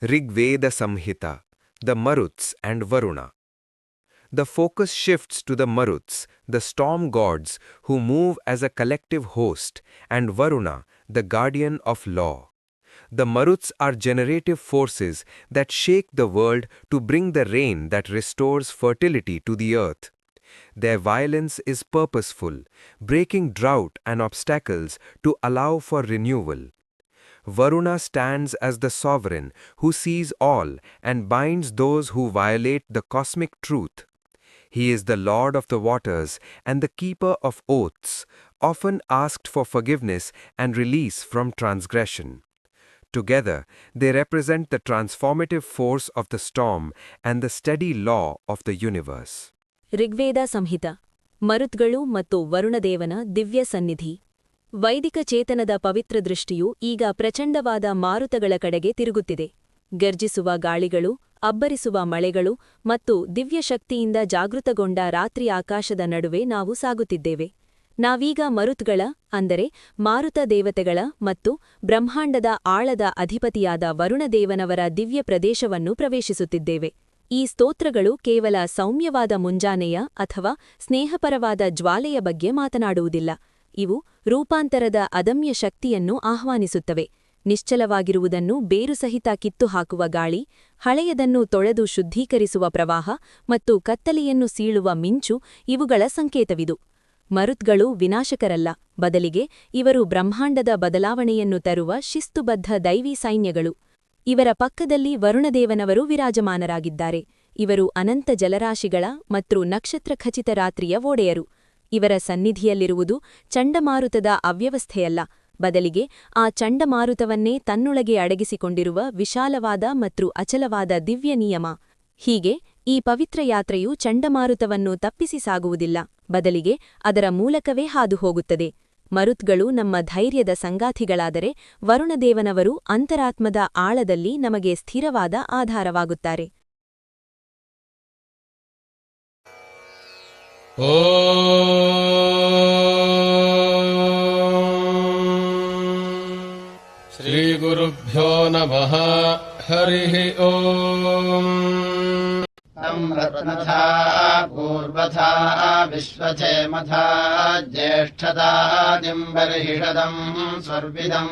Rigveda Samhita, the Maruts and Varuna. The focus shifts to the Maruts, the storm gods who move as a collective host, and Varuna, the guardian of law. The Maruts are generative forces that shake the world to bring the rain that restores fertility to the earth. Their violence is purposeful, breaking drought and obstacles to allow for renewal. Varuna stands as the sovereign who sees all and binds those who violate the cosmic truth. He is the lord of the waters and the keeper of oaths, often asked for forgiveness and release from transgression. Together, they represent the transformative force of the storm and the steady law of the universe. Rigveda ಸಂಹಿತ ಮರುತ್ಗಳು ಮತ್ತು ವರುಣದೇವನ ದಿವ್ಯ ಸನ್ನಿಧಿ. ವೈದಿಕ ಚೇತನದ ಪವಿತ್ರ ದೃಷ್ಟಿಯು ಈಗ ಪ್ರಚಂಡವಾದ ಮಾರುತಗಳ ಕಡೆಗೆ ತಿರುಗುತ್ತಿದೆ. ಗರ್ಜಿಸುವ ಗಾಳಿಗಳು, ಅಬ್ಬರಿಸುವ ಮಳೆಗಳು ಮತ್ತು ದಿವ್ಯಶಕ್ತಿಯಿಂದ ಜಾಗೃತಗೊಂಡ ರಾತ್ರಿ ಆಕಾಶದ ನಡುವೆ ನಾವು ಸಾಗುತ್ತಿದ್ದೇವೆ. ನಾವೀಗ ಮರುತ್ಗಳ ಅಂದರೆ ಮಾರುತ ದೇವತೆಗಳ ಮತ್ತು ಬ್ರಹ್ಮಾಂಡದ ಆಳದ ಅಧಿಪತಿಯಾದ ವರುಣದೇವನವರ ದಿವ್ಯ ಪ್ರದೇಶವನ್ನು ಪ್ರವೇಶಿಸುತ್ತಿದ್ದೇವೆ. ಈ ಸ್ತೋತ್ರಗಳು ಕೇವಲ ಸೌಮ್ಯವಾದ ಮುಂಜಾನೆಯ ಅಥವಾ ಸ್ನೇಹಪರವಾದ ಜ್ವಾಲೆಯ ಬಗ್ಗೆ ಮಾತನಾಡುವುದಿಲ್ಲ. ಇವು ರೂಪಾಂತರದ ಅದಮ್ಯ ಶಕ್ತಿಯನ್ನು ಆಹ್ವಾನಿಸುತ್ತವೆ. ನಿಶ್ಚಲವಾಗಿರುವುದನ್ನು ಬೇರುಸಹಿತ ಕಿತ್ತುಹಾಕುವ ಗಾಳಿ, ಹಳೆಯದನ್ನು ತೊಳೆದು ಶುದ್ಧೀಕರಿಸುವ ಪ್ರವಾಹ ಮತ್ತು ಕತ್ತಲೆಯನ್ನು ಸೀಳುವ ಮಿಂಚು ಇವುಗಳ ಸಂಕೇತವಿದು. ಮರುತ್ಗಳು ವಿನಾಶಕರಲ್ಲ, ಬದಲಿಗೆ ಇವರು ಬ್ರಹ್ಮಾಂಡದ ಬದಲಾವಣೆಯನ್ನು ತರುವ ಶಿಸ್ತುಬದ್ಧ ದೈವೀ ಸೈನ್ಯಗಳು. ಇವರ ಪಕ್ಕದಲ್ಲಿ ವರುಣದೇವನವರು ವಿರಾಜಮಾನರಾಗಿದ್ದಾರೆ. ಇವರು ಅನಂತ ಜಲರಾಶಿಗಳ ಮತ್ತು ನಕ್ಷತ್ರಖಚಿತ ರಾತ್ರಿಯ ಒಡೆಯರು. ಇವರ ಸನ್ನಿಧಿಯಲ್ಲಿರುವುದು ಚಂಡಮಾರುತದ ಅವ್ಯವಸ್ಥೆಯಲ್ಲ, ಬದಲಿಗೆ ಆ ಚಂಡಮಾರುತವನ್ನೇ ತನ್ನೊಳಗೆ ಅಡಗಿಸಿಕೊಂಡಿರುವ ವಿಶಾಲವಾದ ಮತ್ತು ಅಚಲವಾದ ದಿವ್ಯ ನಿಯಮ. ಹೀಗೆ ಈ ಪವಿತ್ರ ಯಾತ್ರೆಯು ಚಂಡಮಾರುತವನ್ನು ತಪ್ಪಿಸಿ ಸಾಗುವುದಿಲ್ಲ, ಬದಲಿಗೆ ಅದರ ಮೂಲಕವೇ ಹಾದುಹೋಗುತ್ತದೆ. ಮರುತ್ಗಳು ನಮ್ಮ ಧೈರ್ಯದ ಸಂಗಾತಿಗಳಾದರೆ ವರುಣದೇವನವರು ಅಂತರಾತ್ಮದ ಆಳದಲ್ಲಿ ನಮಗೆ ಸ್ಥಿರವಾದ ಆಧಾರವಾಗುತ್ತಾರೆ. ಶ್ರೀಗುರುಭ್ಯೋ ನಮಃ. ಹರಿಃ ಓಂ. ರತ್ನಥಾ ಪೂರ್ವಥಾ ವಿಶ್ವಚೇಮಥಾ ಜ್ಯೇಷ್ಠತಾದಿಂ ಬರ್ಹಿಷದಂ ಸ್ವರ್ವಿದಂ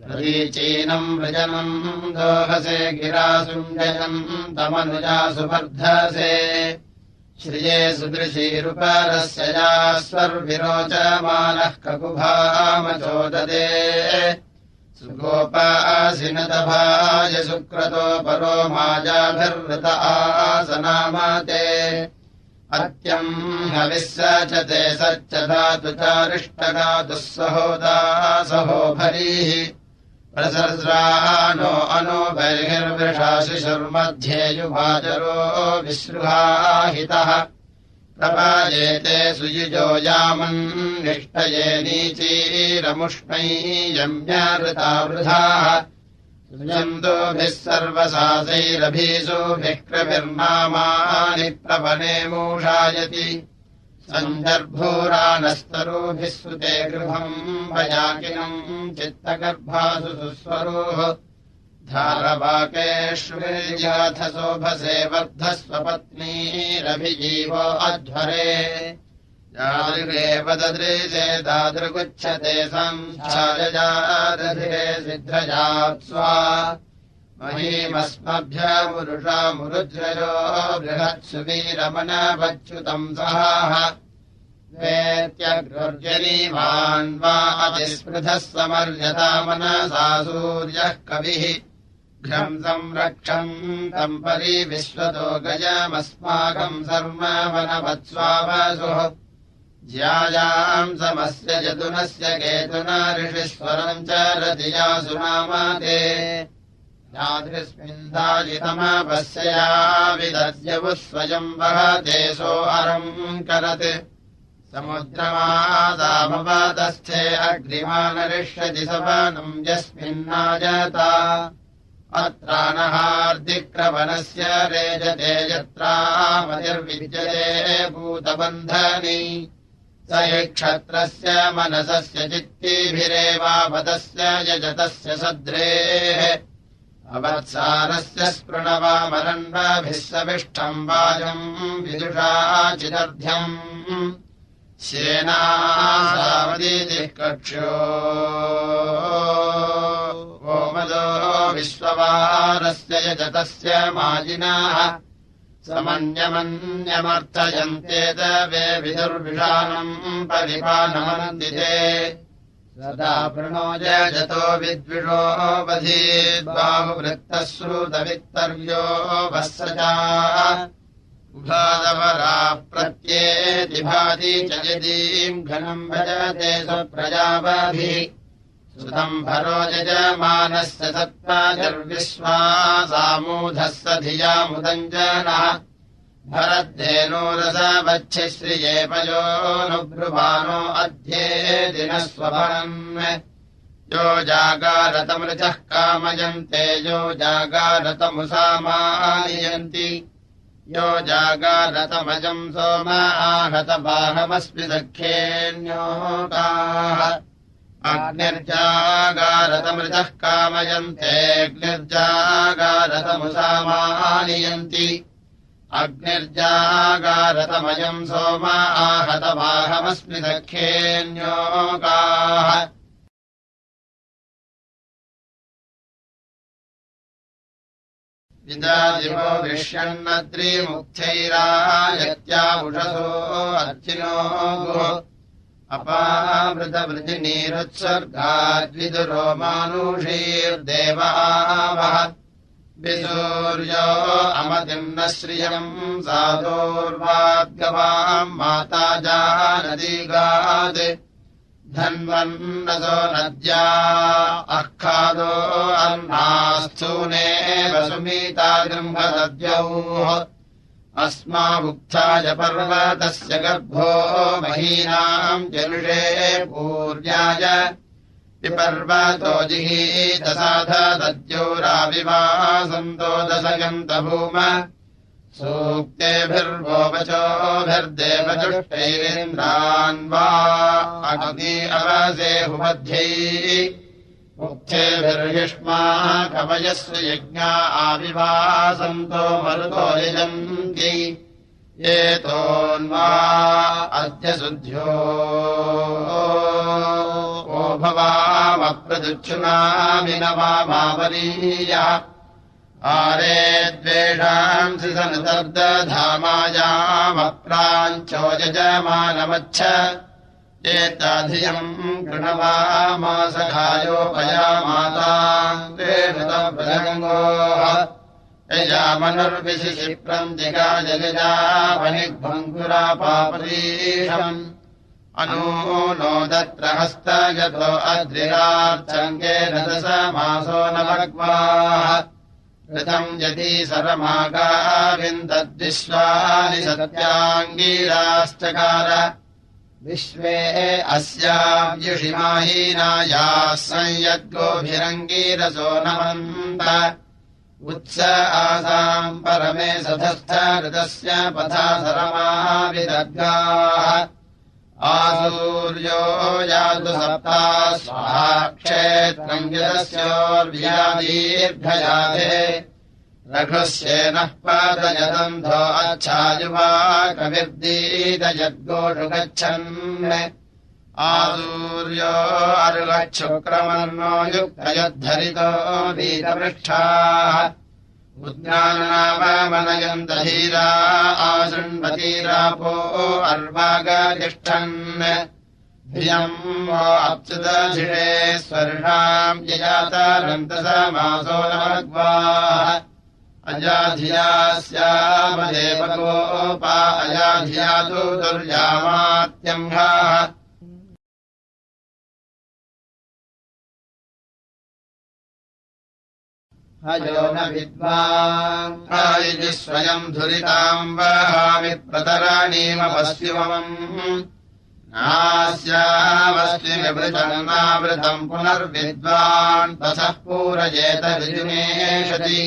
ಪ್ರತೀಚೀನಂ ವೃಜನಂ ದೋಹಸೆ ಗಿರಾಸುಂಜಯಂ ತಮನುಜಾಸು ವರ್ಧಸೆ ಶ್ರಿಯೇ ಸುದೃಶೀರುಪರಸ್ಯ ಸ್ವರ್ವಿರೋಚಮಾನಃ ಕಕುಭಾಮಚೋದದೆ ಸುಗೋಪಾಸಿನದಭಾಯ ಸುಕ್ರತೋ ಪರೋ ಮಾಜಾಭಿರ್ವೃತ ಆಸನಾಮತೆ ಅತ್ಯಂ ಹವಿಸ್ಸಚತೆ ಸಚ್ಚಧಾತು ಚಾರಿಷ್ಟಗಾತುಃ ಸಹೋದಾಸಹೋ ಭರೀಃ ಪ್ರಸರ್ಸ್ರಾನೋ ಅನೋ ಬೈರ್ಹಿರ್ವೃಷಾಶಿಶುರ್मध्ये ಯುವಾಚರೋ ವಿಸೃಹಾಹಿತಃ ಪ್ರಪಾಯೇತೆ ಸುಯುಜೋ ಯಾಮನ್ನಿಷ್ಟಯೇ ನೀಚೀರಮುಷ್ಣೈ ಯಮ್ಯಾಋತಾ ವೃಧಾಃ ಸುಜಂತೋಭಿಃ ಸರ್ವಸಾಸೈರಭೀಸೋಭಿಃ ಕೃಭಿರ್ನಾಮಾನಿ ಪ್ರವನೆ ಮೂಷಾಯತಿ ಸಂದರ್ಭೋರಾನಸ್ತರೋಭಿಃ ಸುತೆ ಗೃಹಂ ಭಯಾಕಿನಂ ಚಿತ್ತಗರ್ಭಾಸು ಸುಸ್ವರೋಃ ಧಾರವಾಕೇಶ್ವರ್ಯಾಥ ಶೋಭಸೆ ವರ್ಧಸ್ವ ಪತ್ನೀರಭಿಜೀವೋ ಅಧ್ವರೆ ಯಾದೃಗೇವ ದದೃಶೆ ದಾದೃಗುಚ್ಛತೆ ಸಂಚಾರಜಾದಧಿರೆ ಸಿದ್ಧಜಾತ್ಸ್ವಾ ಮಹೀಮಸ್ಮಭ್ಯಮುರುಷಾಮುರುಜ್ರಯೋ ಬೃಹತ್ಸುವೀರಮನವಚ್ಯುತಂ ಸಹಾಹ ವೇತ್ಯಗ್ರ್ಜನೀವಾನ್ ವಾ ಅತಿಸ್ಪೃಧಃ ಸಮರ್ಯತಾ ಮನಸಾ ಸೂರ್ಯಃ ಕವಿಃ ಘ್ರಂ ಸಂರಕ್ಷन्तಂ ಪರಿವಿಶ್ವತೋ ಗಜಮಸ್ಮಾಕಂ ಸರ್ವವನವತ್ಸ್ವಾವಸುಃ ಜ್ಯಾಯಾಂ ಸಮಸ್ಯ ಜತುನಸ್ಯ ಕೇತುನ ಋಷಿಸ್ವರಂ ಚ ರತಿಯಾಸು ನಾಮತೆ ಯಾದೃಸ್ಮಿನ್ದಾಜಿತಮಪಸ್ಯಯಾ ವಿದದ್ಯವುಃ ಸ್ವಯಂ ವಹತೆ ಸೋऽರಂ ಕರತ್ ಸಮುದ್ರಮಾದಾಮವತಸ್ಥೆ ಅಗ್ನಿಮಾನರಿಷ್ಯತಿ ಸವನಂ ಯಸ್ಮಿನ್ನಾಜತಾ ಅತ್ರಾನಹಾರ್ದಿಕ್ರವನಸ್ಯ ರೇಜತೆ ಯತ್ರಾಮತಿರ್ವಿದ್ಯತೆ ಭೂತಬಂಧನಿ स हि क्षत्रस्य मनसस्य चित्तिभिरेवावतस्य यजतस्य सद्रेः अवत्सारस्य स्पृणवामरण्वाभिः सविष्ठम् वाजम् विदुषा चिदर्ध्यम् श्येनासावदीतिः कक्ष्यो ओमदो विश्ववारस्य यजतस्य माजिनाः समन्यमन्यमर्थयन्तेत वे विदुर्विषाणम् परिपानमन्दिते सदा प्रणो यजतो विद्विषो वधीद्बाहुवृत्तः श्रुतवित्तर्यो वत्सजा उभादवराः प्रत्येति भाति च यदीम् घनम् भजते स्वप्रजावभिः सुतम् भरो यजमानस्य सत्त्वाजर्विश्वासामूढः स धियामुदञ्जनः भरद्धेनो रसवच्छिश्रिये पयो नुब्रुवानो अध्येति न स्वभरन् यो जागारतमृचः कामयन्ते यो जागारतमुसामायन्ति यो जागारतमजम् सोम आहतबाहमस्मि दक्षेऽन्योकाः अग्निर्जागारतमृतः कामयन्तेऽग्निर्जागारतमुसामानियन्ति अग्निर्जागारतमयम् सोम आहतबाहमस्मि दक्षेऽन्योकाः विदादिवो विष्यन्नद्रिमुक्थैरायत्यावुषसो अर्चिनो गुः अपावृतवृजिनीरुत्सर्गाद्विदुरो मानुषीर्देवावः विसूर्यो अमतिम् न श्रियम् साधोर्वाद्गवाम् माता जानदीगात् धन्वन्नसो नद्या अर्खादो अन्नास्थूने वसुमीता गृह्णदद्यौः अस्माभुक्ताय पर्वतस्य गर्भो महीनाम् जनुषे पूर्याय विपर्वतो जिहीतसाध दद्योराविवासन्तो दशयन्तभूम सूक्तेभिर्वोवचोभिर्देवजुष्टैरिन्द्रान् वा अग्नि अवसेहुमध्यैः मुक्तेभिर्युष्मा कवयस्य यज्ञा आविवासन्तो मरुतो यजन्ति एतोऽन्वा अद्य शुद्ध्यो ओ भवामप्रदुच्छुनामि न वामावलीयः आरे द्वेषांसि सनुतर्दधामायामप्राञ्चो यजमानमच्छ एताधियम् कृणवामासखायोपयामाताङ्गोः यजामनुर्विशिशिप्रम् जिगाजलिजावनिग्भङ्गुरापापरीषम् अनूनो दत्र हस्तगतो अद्रिरार्चङ्गेन दशमासो न भग्वाः ऋतम् यदि सरमागाविन्दद्विश्वानि सत्याङ्गीराश्चकार विश्वे अस्याव्युषिमाहीनायाः संयद्गोभिरङ्गीरसो नमन्त उत्स आसाम् परमे सधस्थ ऋतस्य पथा सरमाविदग्गाः आसूर्यो यातु सप्ता स्वाहा क्षेत्रम् यदस्योर्व्यादीर्घयाधे रघुस्येनः पादयदन्धो अच्छायुवा कविर्दीदयद्गोषु गच्छन् आसूर्यो अर्गच्छुक्रमन्नो युक्तयद्धरितो वीतपृष्ठाः उद्याननामनयन्तधीरा आशृण्वतीरापो अर्वागतिष्ठन् धियम् वो अप्सुतधिषे स्वर्षाम् यजातारन्तसमासो न भग्वाः अजाधियास्यामदेवगोपा अजाधियातु दुर्यामात्यम्भाः हयो न विद्वान् आयिजि स्वयम् धुरिताम् वहामि प्रतराणीमवस्युमम् नास्यावस्विमृतम् पुनर्विद्वान् ततः पूरयेत ऋजुमेषति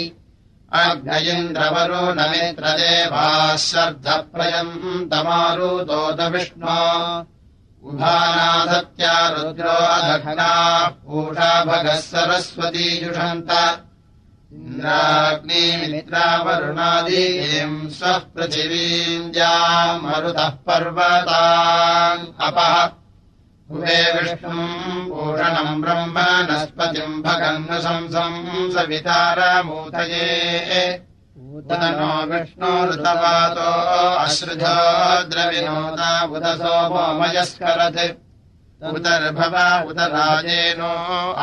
अग्नयिन्द्रवरो न मित्रदेवाः शर्धप्रयम् तमारुतोत विष्णो उभानाधत्या रुद्रो अदघ्नाः पूषा भगः सरस्वती जुषन्त इन्द्राग्निमित्रावरुणादीम् स्वः पृथिवीन्द्याम् मरुतः पर्वतान् अपः हुवे विष्णुम् पूषणम् ब्रह्मणस्पतिम् भगन्नुशंसम् सवितारमूतये उत नो विष्णोरुतवातो अश्रुधो द्रविनोदा उत सोमो मयस्करत् उतर्भव उत राजेनो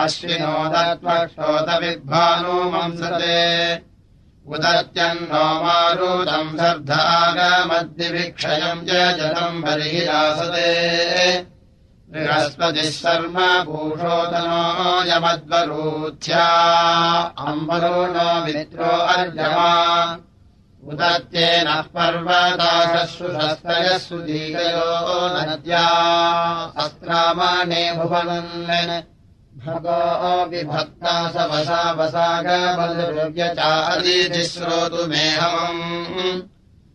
अश्विनो दत्त्वक्षोत विद्भानो मंसते उदत्यन्नो मारुतम् सर्धागमद्दिभिक्षयम् जतम् बर्हिरासते बृहस्पतिः शर्म भूषोदनो यमद्वरूथ्या अम्बरो मित्रो अर्यमा उदत्येनः पर्वताशुषस्तयः सुदीकयो नद्या अस्त्रामाणे भुवनन् भगो विभक्ता सवसा वसागबलव्यचारीति श्रोतुमेहमम्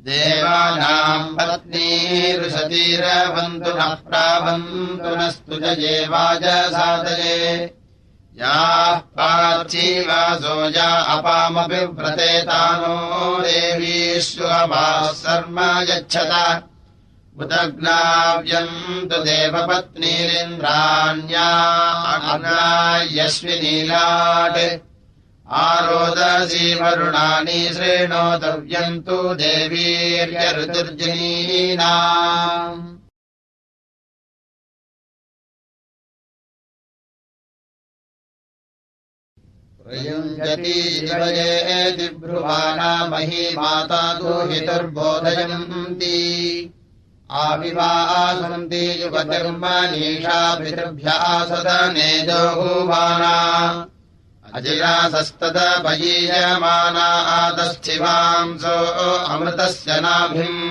देवानाम् पत्नीरुषतीरवन्तु नः प्रावन्तु नस्तु जये वाजसादये याः पार्थिवासो या अपामभिव्रतेतानो देवीष्वभाः शर्म यच्छत उदग्नाव्यन्तु देवपत्नीरिन्द्राण्या यश्विनीलाट् आरोदसी वरुणानि श्रेणोतव्यन्तु देवीर्यऋतुर्जनीनाम् प्रयुञ्जति जीवयेति ब्रुवाना मही माता दूहितुर्बोधयन्ति आविवासन्ति युवतिर्मनीषा पितृभ्यः सदने जोहुवाना अजिरासस्तदपयीयमाना आदस्थिवांसो अमृतस्य नाभिम्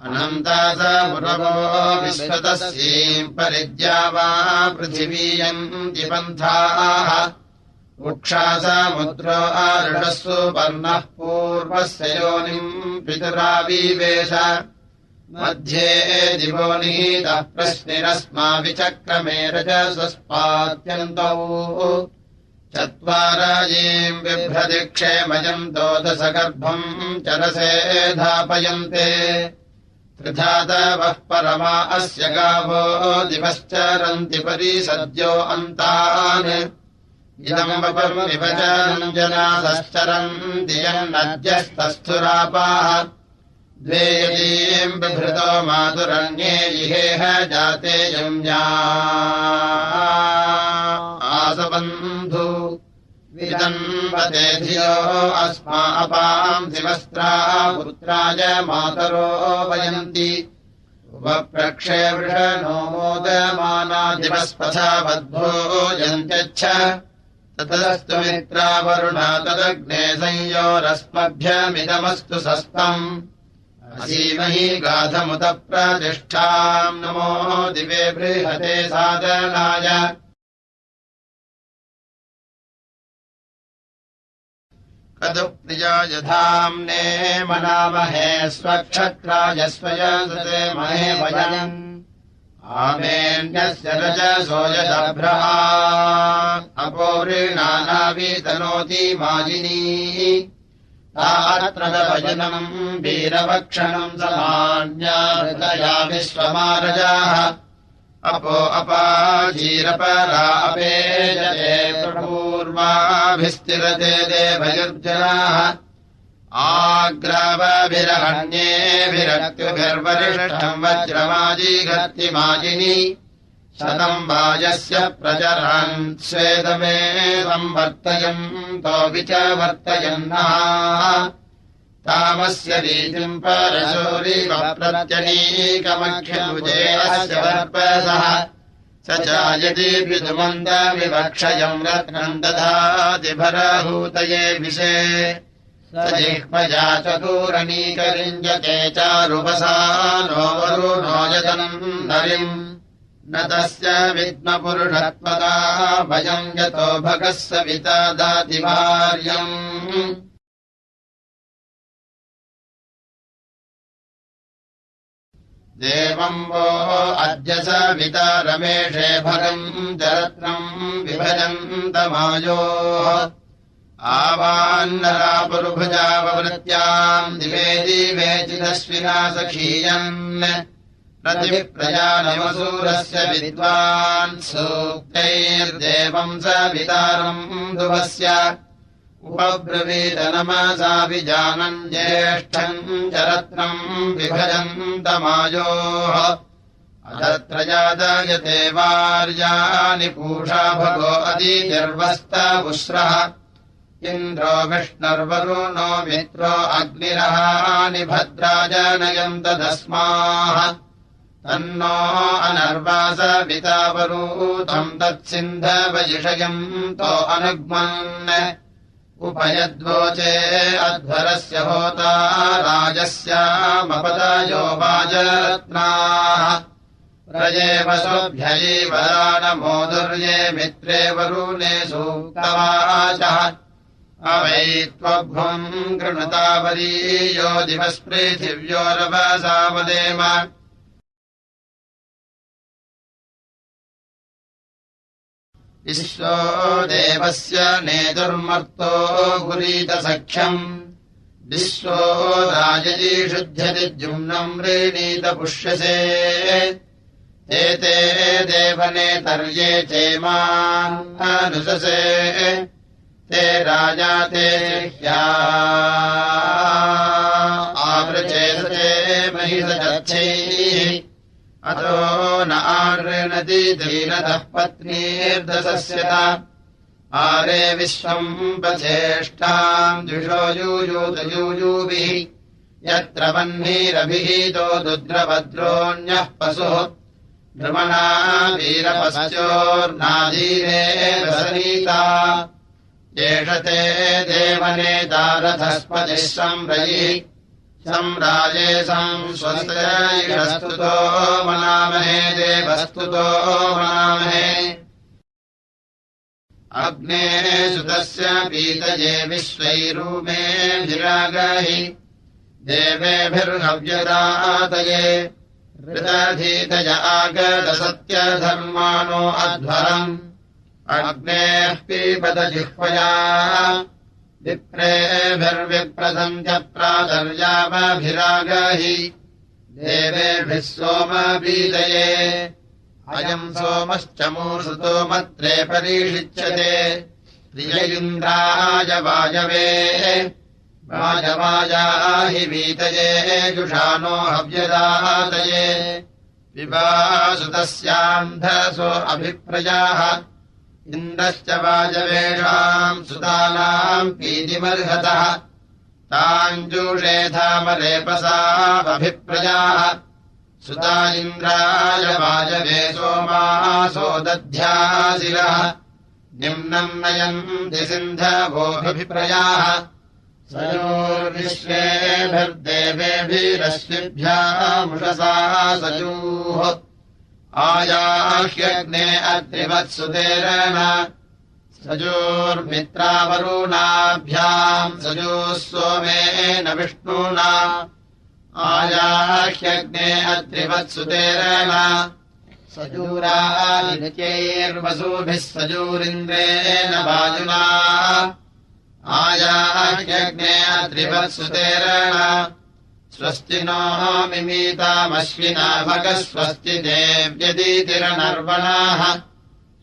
अनन्तासमुरवो विश्वतस्यीम् परिद्यावा पृथिवीयन्ति पन्थाः उक्षासमुद्रो आरुषस्सु पर्णः पूर्वस्य योनिम् पितुराविवेश मध्ये दिवो निहितः प्रश्निरस्मा विचक्रमे रजसस्पात्यन्तौ चत्वारयीम् बिभ्रति क्षेमयन्तो दशगर्भम् चरसे धापयन्ते त्रिधातवः परमा अस्य गावो दिवश्चरन्ति परिसद्यो अन्तान् इदम् वपर्मिवचनम् जनासश्चरन्ति यन्नद्यस्तस्थुरापाः द्वे यदीम् बिभृतो मातुरन्ये इहेह जाते यम्या आसबन्धु विदन्वते धियो अस्मा अपाम् दिवस्त्रा पुत्राय मातरो वयन्ति उपप्रक्षे वृषणो मोदमाना दिवस्पथा बद्धो यन्त्यच्छ ततस्तु मित्रा वरुणा तदग्ने संयोरस्मभ्यमिदमस्तु सस्तम् असीमहि गाधमुत प्रतिष्ठाम् नमो दिवे बृहते सादनाय कदु प्रियाय धाम्ने मनामहे स्वक्षत्राय स्वयसते महे वयम् आमेन्यस्य रजसो यदभ्रः अपोवृणानावीतनोति माजिनी तात्र वयनम् वीरवक्षणम् समान्या हृदया विश्वमारजाः अपो अपाजीरपरा अपेजते प्रपूर्वाभिस्तिरते देवयुर्जनाः आग्रावभिरहण्येभिरक्तिभिर्वरिष्ठम् वज्रमाजीघर्तिमाजिनी शतम् वाजस्य प्रचरन् स्वेदमे संवर्तयन्तो विचवर्तयन्नः तामस्य रीतिम् परशूरिव प्रत्यनीकमख्यभुजे अस्य वर्पसः स चायति विदुमन्दविवक्षयम् रत्नम् दधाति भरहूतये विषे स जिह्मया चतुरनीकरिञ्जते चारुपसानो वरुणो यतम् नरिम् न तस्य विद्मपुरुषत्वदा भयम् यतो भगः सविता दाति भार्यम् देवम् वो अद्य सविता रमेशे भगम् जरत्नम् विभजन्तमायोः आवान्नरापुरुभुजाववृत्याम् दिवे दिवे चिदश्विना सखीयन् प्रतिप्रजानमसूरस्य विद्वान् सूक्तैर्देवम् स वितारम् दुवस्य उपब्रवीत नमसा विजानन् ज्येष्ठम् च रत्नम् विभजन्तमायोः अतत्र जातयते वार्याणि पूषा भगो अदितिर्वस्तवुस्रः इन्द्रो विष्णुर्वरुणो मित्रो अग्निरहानि भद्रा जनयन्त तस्माः तन्नो अनर्वासविता वरूतम् तत्सिन्धवजिषयन्तो अनुग्मन् उपयद्वोचे अध्वरस्य होता राजस्यामपदयो वाजरत्नाः प्रजे वसुभ्यैव नमोदुर्ये मित्रे वरुणे सूक्तवाचः अवै त्वभ्वम् कृणुतावरीयो दिवस्पृथिव्योरवसावदेम विश्वो देवस्य नेतुर्मर्तो गुरीतसख्यम् विश्वो राजयीषुध्यति जुम्नम् व्रीणीत पुष्यसे एते देवनेतर्ये चेमान् अनुससे ते राजा ते ह्या आवृचेसते महिषचच्छैः अतो न आर्णति धीरतः पत्नीर्दशस्यत आरे विश्वम् पचेष्टाम् द्विषो यूयूतयूयूभिः यत्र वह्निरभिहितो दुद्रभद्रोऽन्यः पशुः भ्रमणा वीरपश्चोर्नादीरे रसनीता एष ते देवनेतारथस्पतिः संरयिः सम्राजे संस्वस्तैषस्तुतो मनामहे देवस्तुतो मनामहे अग्ने सुतस्य पीतये विश्वैरूमेभिरागहि देवेभिर्हव्यदातये ऋतधीतय आगतसत्यधर्माणो अध्वरम् अग्नेः पीपत जिह्वया विप्रेभिर्विप्रथम् च प्रातर्यामभिरागहि देवेभिः सोमपीतये अयम् सोमश्च मूषुतो मत्रे परीषिच्यते प्रिय इन्द्राय वायवे वाजवाजाहि वीतये जुषानो हव्यदातये विवासुतस्यान्धसो अभिप्रजाः इन्द्रश्च वाजवेषाम् सुतानाम् पीतिमर्हतः ताञ्जूषेधामरेपसामभिप्रजाः सुता इन्द्राय वाजवे सोमासो दध्यासिरः निम्नम् नयन्ति सिन्धवोऽभिप्रजाः सयोर्विश्वेभिर्देवेभिरश्विभ्यामुषसा सजूः आयाह्यग्ने अत्रिवत्सुतेरन सजोर्मित्रावरुणाभ्याम् सजोः सोमेन विष्णुना आयाह्यग्ने अत्रिवत्सुतेरन सजूरादित्यैर्वसुभिः सजूरिन्द्रेण वाजुना आयाह्यग्ने अत्रिवत्सुतेरन स्वस्ति नो मिमीतामश्विना भगः स्वस्ति देव्यदीतिरनर्वणाः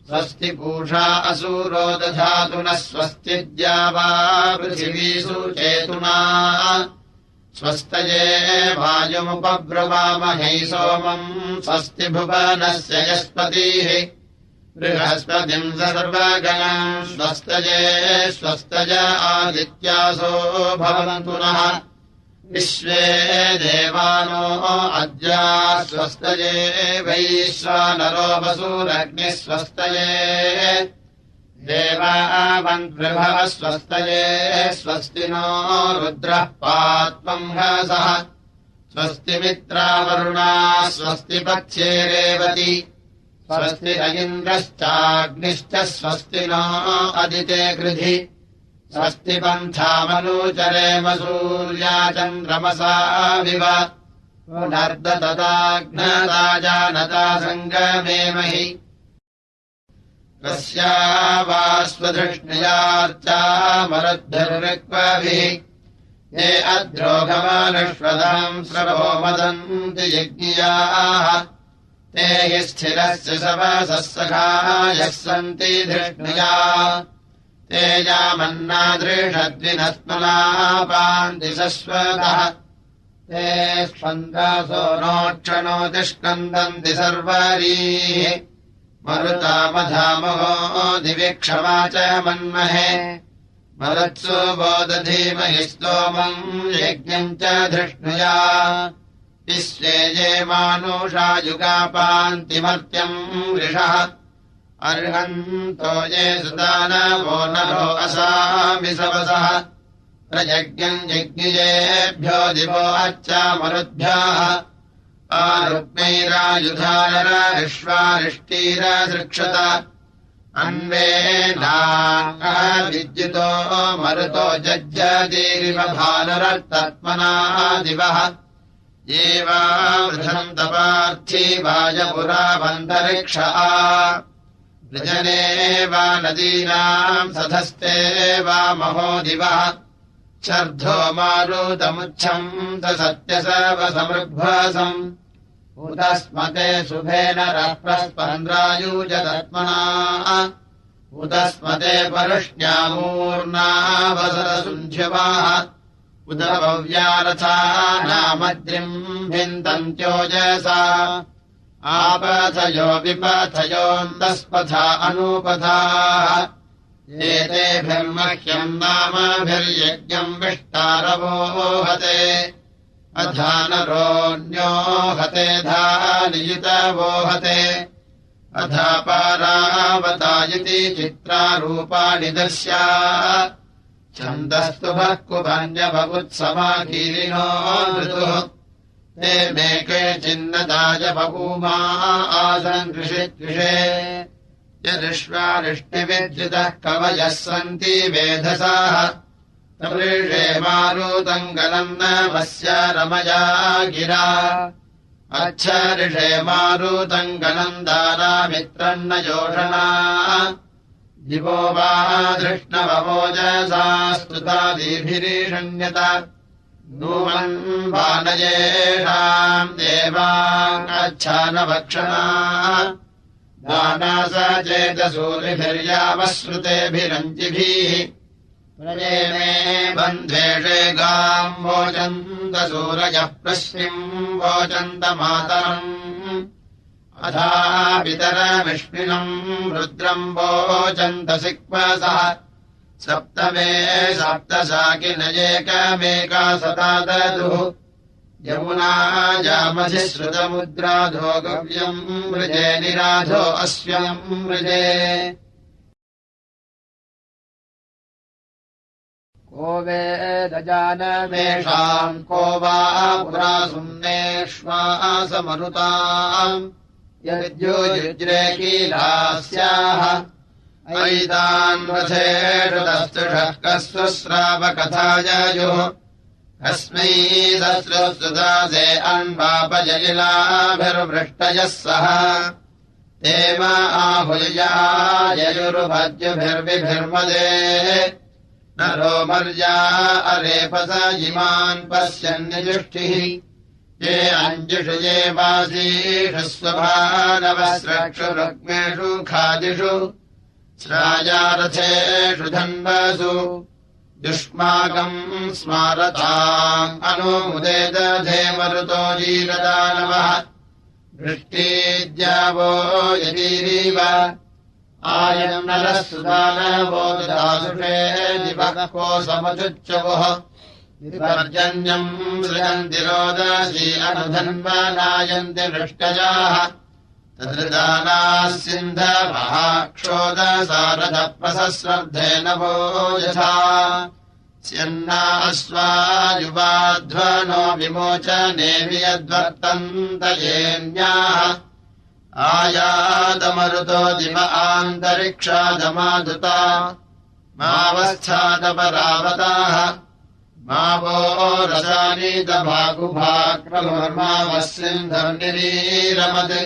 स्वस्ति पूषा असूरो दधातु नः स्वस्ति द्यावा पृथिवीषु चेतुना स्वस्तये वायुमुपब्रवामहै सोमम् स्वस्ति भुवनस्य यस्पतिः बृहस्पतिम् सर्वगणम् स्वस्तये स्वस्तय आदित्यासो भवन्तु नः विश्वे देवानो अद्या स्वस्तये वैश्वानरो वसूरग्निः स्वस्तये देवावन्वृभः स्वस्तये स्वस्ति नो रुद्रः पात्वम् हसः स्वस्ति मित्रावरुणा स्वस्ति पक्षे रेवती स्वस्ति न इन्द्रश्चाग्निश्च स्वस्ति नो अदिते कृधि स्वस्ति पन्थामनुचरेम सूर्या चन्द्रमसा विव पुनर्दतताग्नता जानता सङ्गमेमहि तस्या वा स्वधृष्णयार्चा मरुद्भिर्ऋक्वभिः ये अद्रोघमानुष्वदाम् स्रवो मदन्ति यज्ञियाः ते हि स्थिरस्य सवसः सखायः सन्ति धृष्णया ते यामन्नादृषद्विनस्मना पान्ति शश्वतः ते स्पन्दासो नोक्षणोतिष्कन्दन्ति सर्वरीः मरुतामधामहो दिवि क्षमा च मन्महे मरुत्सु बोधधीमहि स्तोमम् यज्ञम् च धृष्णुया विश्वे ये मानुषायुगापान्ति मर्त्यम् वृषः अर्हन्तो ये सुदानवो नरो असामि सवसः प्रयज्ञम् यज्ञियेभ्यो दिवो अर्चा मरुद्भ्यः आरुग्मैरायुधानररिष्वारिष्टीरसृक्षत अन्वेनाविद्युतो मरुतो जज्जदीरिव भानुरत्तत्मना दिवः येवावृधन्तपार्थिवायपुरावन्तरिक्ष वृजने वा नदीनाम् सधस्ते वा महो दिवः शर्धो मारुतमुच्छम् सत्यसर्वसमृग्भसम् उतस्मते शुभेन रप्रस्पन्द्रायुजदत्मना उतस्मते परुष्ण्यामूर्ना वसरसुन्ध्यवाः उत भव्यारथा नामद्रिम् भिन्दन्त्योजसा आपथयो विपथयोऽन्तस्पथा अनूपथाः एतेभिर्मह्यम् नामभिर्यज्ञम् विष्टारवोहते अधानरोऽन्यो हते धानियुतवोहते अधापारावतायिति चित्रारूपाणि दर्श्या छन्दस्तुभः कुभन्यभवुत्समाकीलिनो ऋतुः ते मेके चिन्नदाय बभूमा आसन् कृषित्विषे यदिष्वारिष्टिविद्युतः कवयः सन्ति वेधसाः तवृषे मारुतङ्गलम् नमस्य रमया गिरा अच्छरिषे मारुतङ्गलम् दारामित्रन्न योषणा दिवो वा धृष्णववोजसा स्तुतादिभिरीषण्यत नूमन् वानयेषाम् देवाच्छानभक्षणा दानास चेतसूरिभिर्यावश्रुतेभिरञ्जिभिः प्रजे मे बन्ध्वेषे गाम् वोचन्त सूरयः प्रश्निम् वोचन्त मातरम् अथा पितरविष्णुनम् रुद्रम् वोचन्त सिक्वसः सप्तमे सप्तशाकिनयेकमेका सता ददुः यमुना जामसि श्रुतमुद्राधो गव्यम् मृजे निराधो अश्वम् मृजे को वेदजानमेषाम् को वा पुरा सुम्नेष्वासमरुताम् यद्युज्रे कीलास्याः ऐतान् रथेषु दस्तुषः कस्वस्रावकथाययुः कस्मै दस्रुस्तुदासे अन्वापजलिलाभिर्वृष्टयः सह तेम आहुल्या ययुर्भज्युभिर्विभिर्मदे नरो मर्या अरेपस इमान् पश्यन्निजुष्टिः ये अञ्जुषु ये वासीषु स्वभानवस्रक्षुरुग्मेषु खादिषु श्रायारथेषु धन्वसु दुष्माकम् स्मारताम् अनुमुदे दधे मरुतो जीरदानवः वृष्टिद्यावो यदीरीव आयम् नरः सुदानवो दासुषे दिवः को समचुच्चवोः विपर्जन्यम् सृजन्ति रोदसी अनुधन्वनायन्ति वृष्टयाः तदृदानाः सिन्धवः क्षोदसारथप्रसस्रद्धेन वो यथा स्यन्ना अश्वायुवाध्वनो विमोचने वियद्वर्तन्त येन्याः आयातमरुतो दिव आन्तरिक्षादमादुता मावस्थातपरावताः मा वो रसानीतभागुभाक्रमर्मावः सिन्धर्निरीरमत्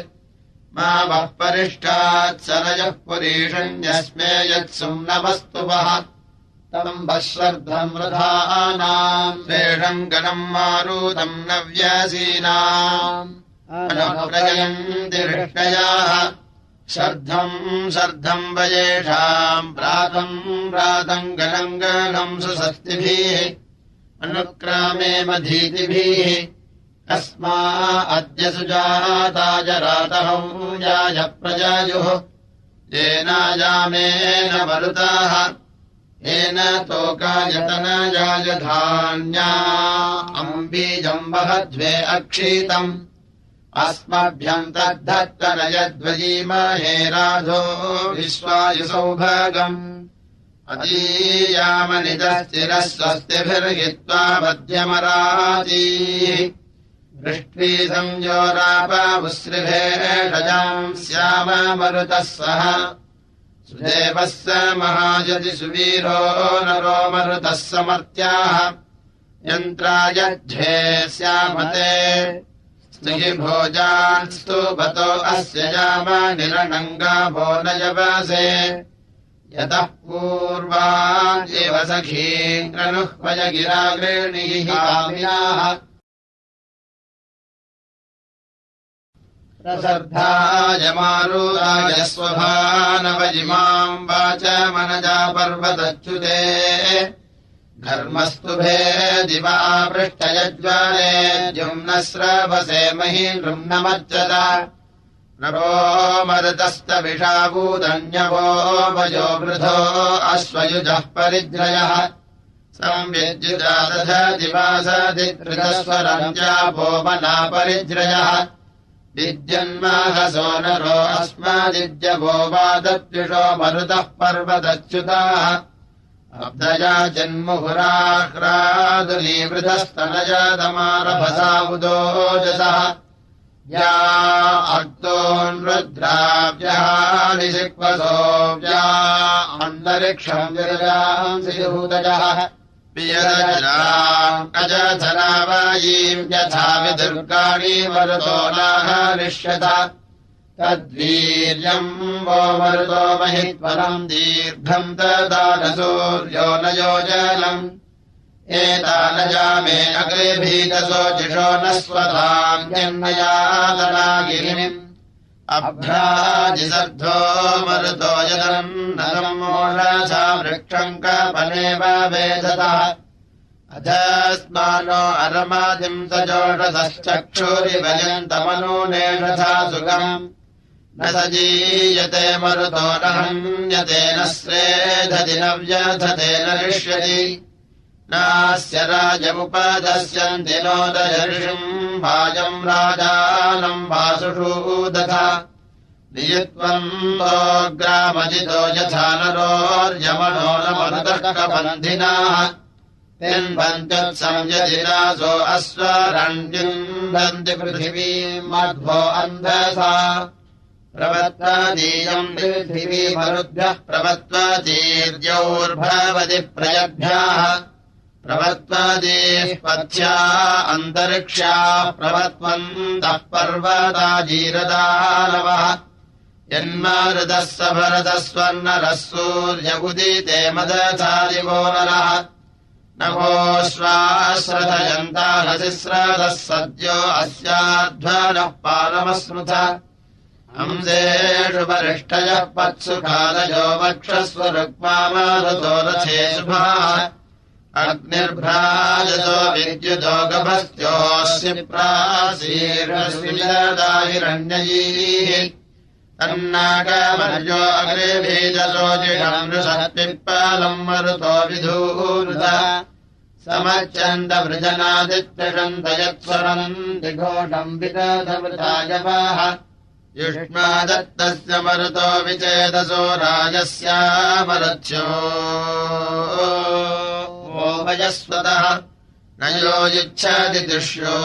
मा वः परिष्टात् सरयः पुरीषण्यस्मे यत्सुम्नवस्तुवः तम् वश्वर्धम् रथानाम् श्रेषम् गणम् मारुतम् नव्यासीनाम् अनुप्रजयन्ति वृष्णयाः शर्धम् वयेषाम् प्रातम् गणम् गणम् सुषष्टिभिः अनुक्रामे मधीतिभिः अस्मा अद्य सुजाताय रातहौजाय प्रजायुः येनायामेन मरुताः येन तोकायतनयाय धान्या अम्बीजम् वहध्वे अक्षीतम् अस्मभ्यम् तद्धत्तनयद्वयीमहे राधो विश्वायुसौभागम् अदीयामनिदस्थिरः स्वस्तिभिर्हित्वा मध्यमराजीः वृष्ट्वी संयोरापावुश्रिभेषजाम् श्याम मरुतः सह सुदेवः स महायति सुवीरो नरो मरुतः समर्त्याः यन्त्रायध्वे श्यामते स्तुहि भोजान् स्तुभतो अस्य याम निरणङ्गाभो नयवासे यतः पूर्वान् इव सखीन्द्रनुह्वय गिराग्रेणिः काम्याः प्रसर्धाय मारुताय स्वभानवजिमाम् वाच मनजा पर्वतच्युते घर्मस्तुभे दिवा पृष्ठयज्वाले द्युम्नस्रवसे महीनृम्नमज्जत नरो मरुतस्तविषाभूदन्यवो वयो वृधो अश्वयुजः परिज्रयः संविद्युता तथा दिवासदिकृतस्वरम् जापो मना परिज्रयः विद्यन्माहसो नरो अस्मादिद्यवो वादद्विषो मरुतः पर्वतच्युताः अब्धया जन्मुहुराह्रादुलीवृतस्तनजातमारभसा उदोजसः या अक्तोऽन्वद्राव्यहानिशिक्वसोऽव्या अन्तरिक्षम् विरजांसि भूतजः अजधनावायीम् यथा विदुर्गाणि मरुतो नाहरिष्यथ तद्वीर्यम् वो मरुतो महित्वरम् दीर्घम् ददान सूर्यो न योजनम् एतानजामे अग्रे भीतशोचिषो न स्वधाम् जन्मयातनागिरिम् अभ्राजिसर्धो मरुतो यदन्नदम् मोषसा वृक्षम् कपनेव वेधतः अधस्मानो अरमादिम् सजोषधश्चक्षुरिवयन्तमनूनेषथा सुखम् न सजीयते मरुतो न हन्यते न स्रेधति न व्यथते न रिष्यति नास्य राजमुपदस्यन्ति नोदयर्षिम् भाजम् राजानम् वासुषु दथा नियुत्वम् ग्रामजितो यथा नरोर्यमनो न मरुतर्कबन्धिनाः पिन्वन्त्युत्संयजिरासो अश्वरण्युन्दन्ति पृथिवीम् मध्वो अन्धसा प्रवत्वादीयम् पृथिवी मरुद्भ्यः प्रवत्वादीर्यौर्भवति प्रयभ्याः प्रवत्वादीः पथ्या अन्तरिक्ष्याः प्रवत्वन्तः पर्वताजीरदानवः यन्मारुतः स भरतः स्वर्णरः सूर्य उदिते मदधादिवो नरः नभोश्वाश्रथयन्ताहसिस्रदः सद्यो अस्याध्वनः पालमस्मृथ हंसेषु वरिष्ठयः पत्सु कालयो वक्षस्व रुक्मामारुतो रथे शुभाः अग्निर्भ्राजतो विद्युतो गभस्त्योऽस्य प्रासीर्षदाहिरण्ययीः तन्नागमर्यो अग्रे बीजसोजिषम् नृषत्पिप्पालम् मरुतो विधूरुत समच्छन्दवृजनादित्यषन्त यत्स्वरम् दिघोषम् विदधवृतायवाः युष्मादत्तस्य मरुतो विचेदसो राजस्यामरथ्यो वो वयस्वतः न यो युच्छति दृश्यो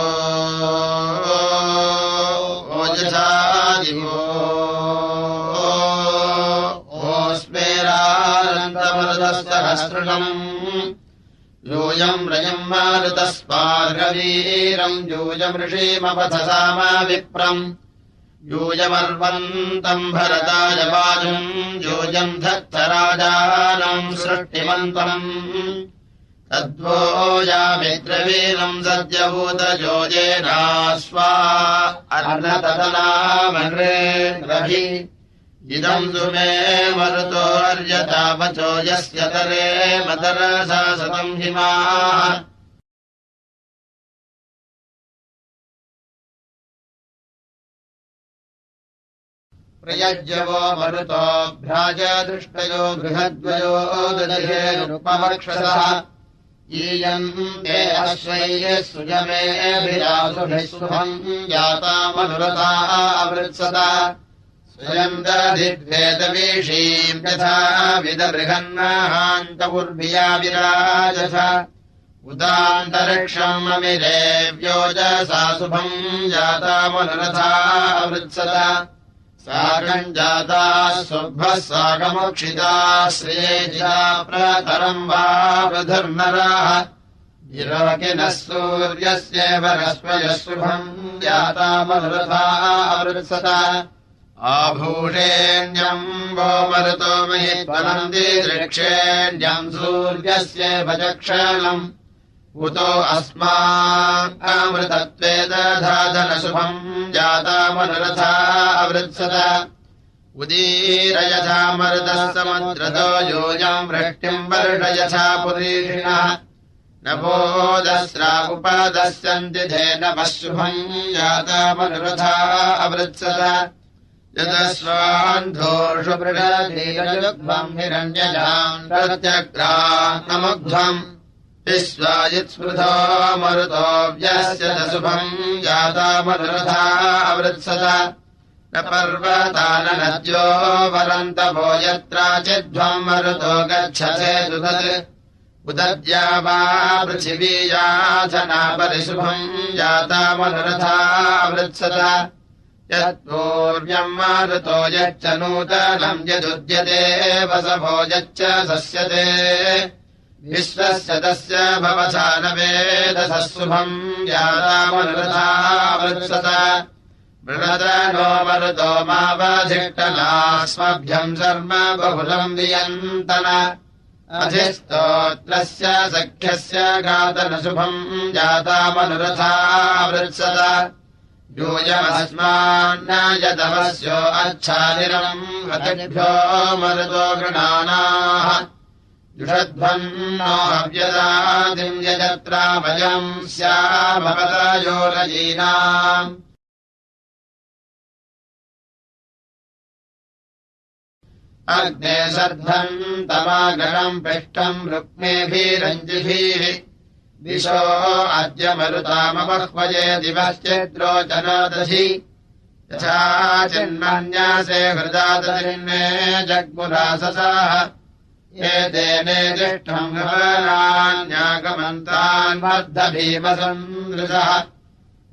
ओजसादिवो ओस्मेरानन्दमरुतस्तहस्रृणम् यूयम् रयम् मारुतस्पार्गवीरम् यूयम् ऋषीमपथसामा विप्रम् यूयमर्वन्तम् भरताय वाजुम् यूयम् धत्तराजानम् सृष्टिमन्तम् तद्वो यामित्रवीरम् सद्यभूतयोजेनास्वा अर्णतदनामन्रेन्द्रभि इदम् सुमे मरुतो अर्यतापचो यस्य तरे मदरसा सतम् हिमाः प्रयज्यवो मरुतो भ्राजदृष्टयो बृहद्वयो दधिरेनुपमक्षसः ईयम् ते अश्वैः सुजमेभिरासुभिः सुभम् जातामनुरता अवृत्सत स्वयम् दधिद्वेदवीषीम् यथा विदबृहन्नाहान्तपुर्भिया विराजथ उदान्तरिक्षम् अमिरेव्योजसा शुभम् जातामनुरथा अवृत्सत साकम् जाताः सुभः साकमोक्षिताः श्रियेजिता प्रतरम् वा वृधुर्नराः विरोकिनः सूर्यस्येव रश्मयः शुभम् जातामनुरथा अवृत्सत आभूषेण्यम् वो मरुतो महीत्वनम् दिदृक्षेण्यम् सूर्यस्येव चक्षणम् उतो अस्माकमृतत्वे दधाधनशुभम् जातामनुरथा अवृत्सत उदीरयथा मरुतः समुद्रतो योऽयम् वृष्टिम् वर्षयथा पुरीषिणः नभोदस्रा उपदस्यन्ति धेनवः शुभम् जातामनुरथा अवृत्सत यदस्वान्धोषु पृषधीरयुग्मम् हिरण्यजाम् प्रत्यग्रान्नमुग्ध्वम् विश्वाजित्स्पृथो मरुतो व्यस्य न शुभम् जातामनुरथा अवृत्सत न पर्वता न नद्यो वरन्तभो यत्राचिध्वम् मरुतो गच्छसे दुदत् उदद्या वा पृथिवी याथना परिशुभम् जातामनुरथा अवृत्सत यत्पूर्व्यम् मारुतो यच्च नूतनम् यदुद्यते वसभो यच्च सस्यते विश्वस्य तस्य भवथा न वेदसः शुभम् जातामनुरथा अवृत्सत मृणदनो मरुतो मावधिष्ठनास्मभ्यम् शर्म बहुलम् वियन्तन अधिस्तोत्रस्य सख्यस्य घातनशुभम् जातामनुरथा अवृत्सत यूयमस्मान्न यदवस्यो अच्छादिरम् हतिभ्यो मरुतो गृणानाः जुषध्वन्नो हव्यदादिम् यजत्रा वयम् स्यामपदयोरजीनाम् अग्ने सर्धम् तमागणम् पृष्ठम् रुक्मेभिरञ्जिभिः दिशो अद्य मरुतामपह्वये दिवश्चेद्रोचनदधि यथा चिन्मन्यासे हृदादधिन्ने जग्मुराससाः एतेनेदिष्टम् गमनान्यागमन्तान् बद्धभीमसन्दृशः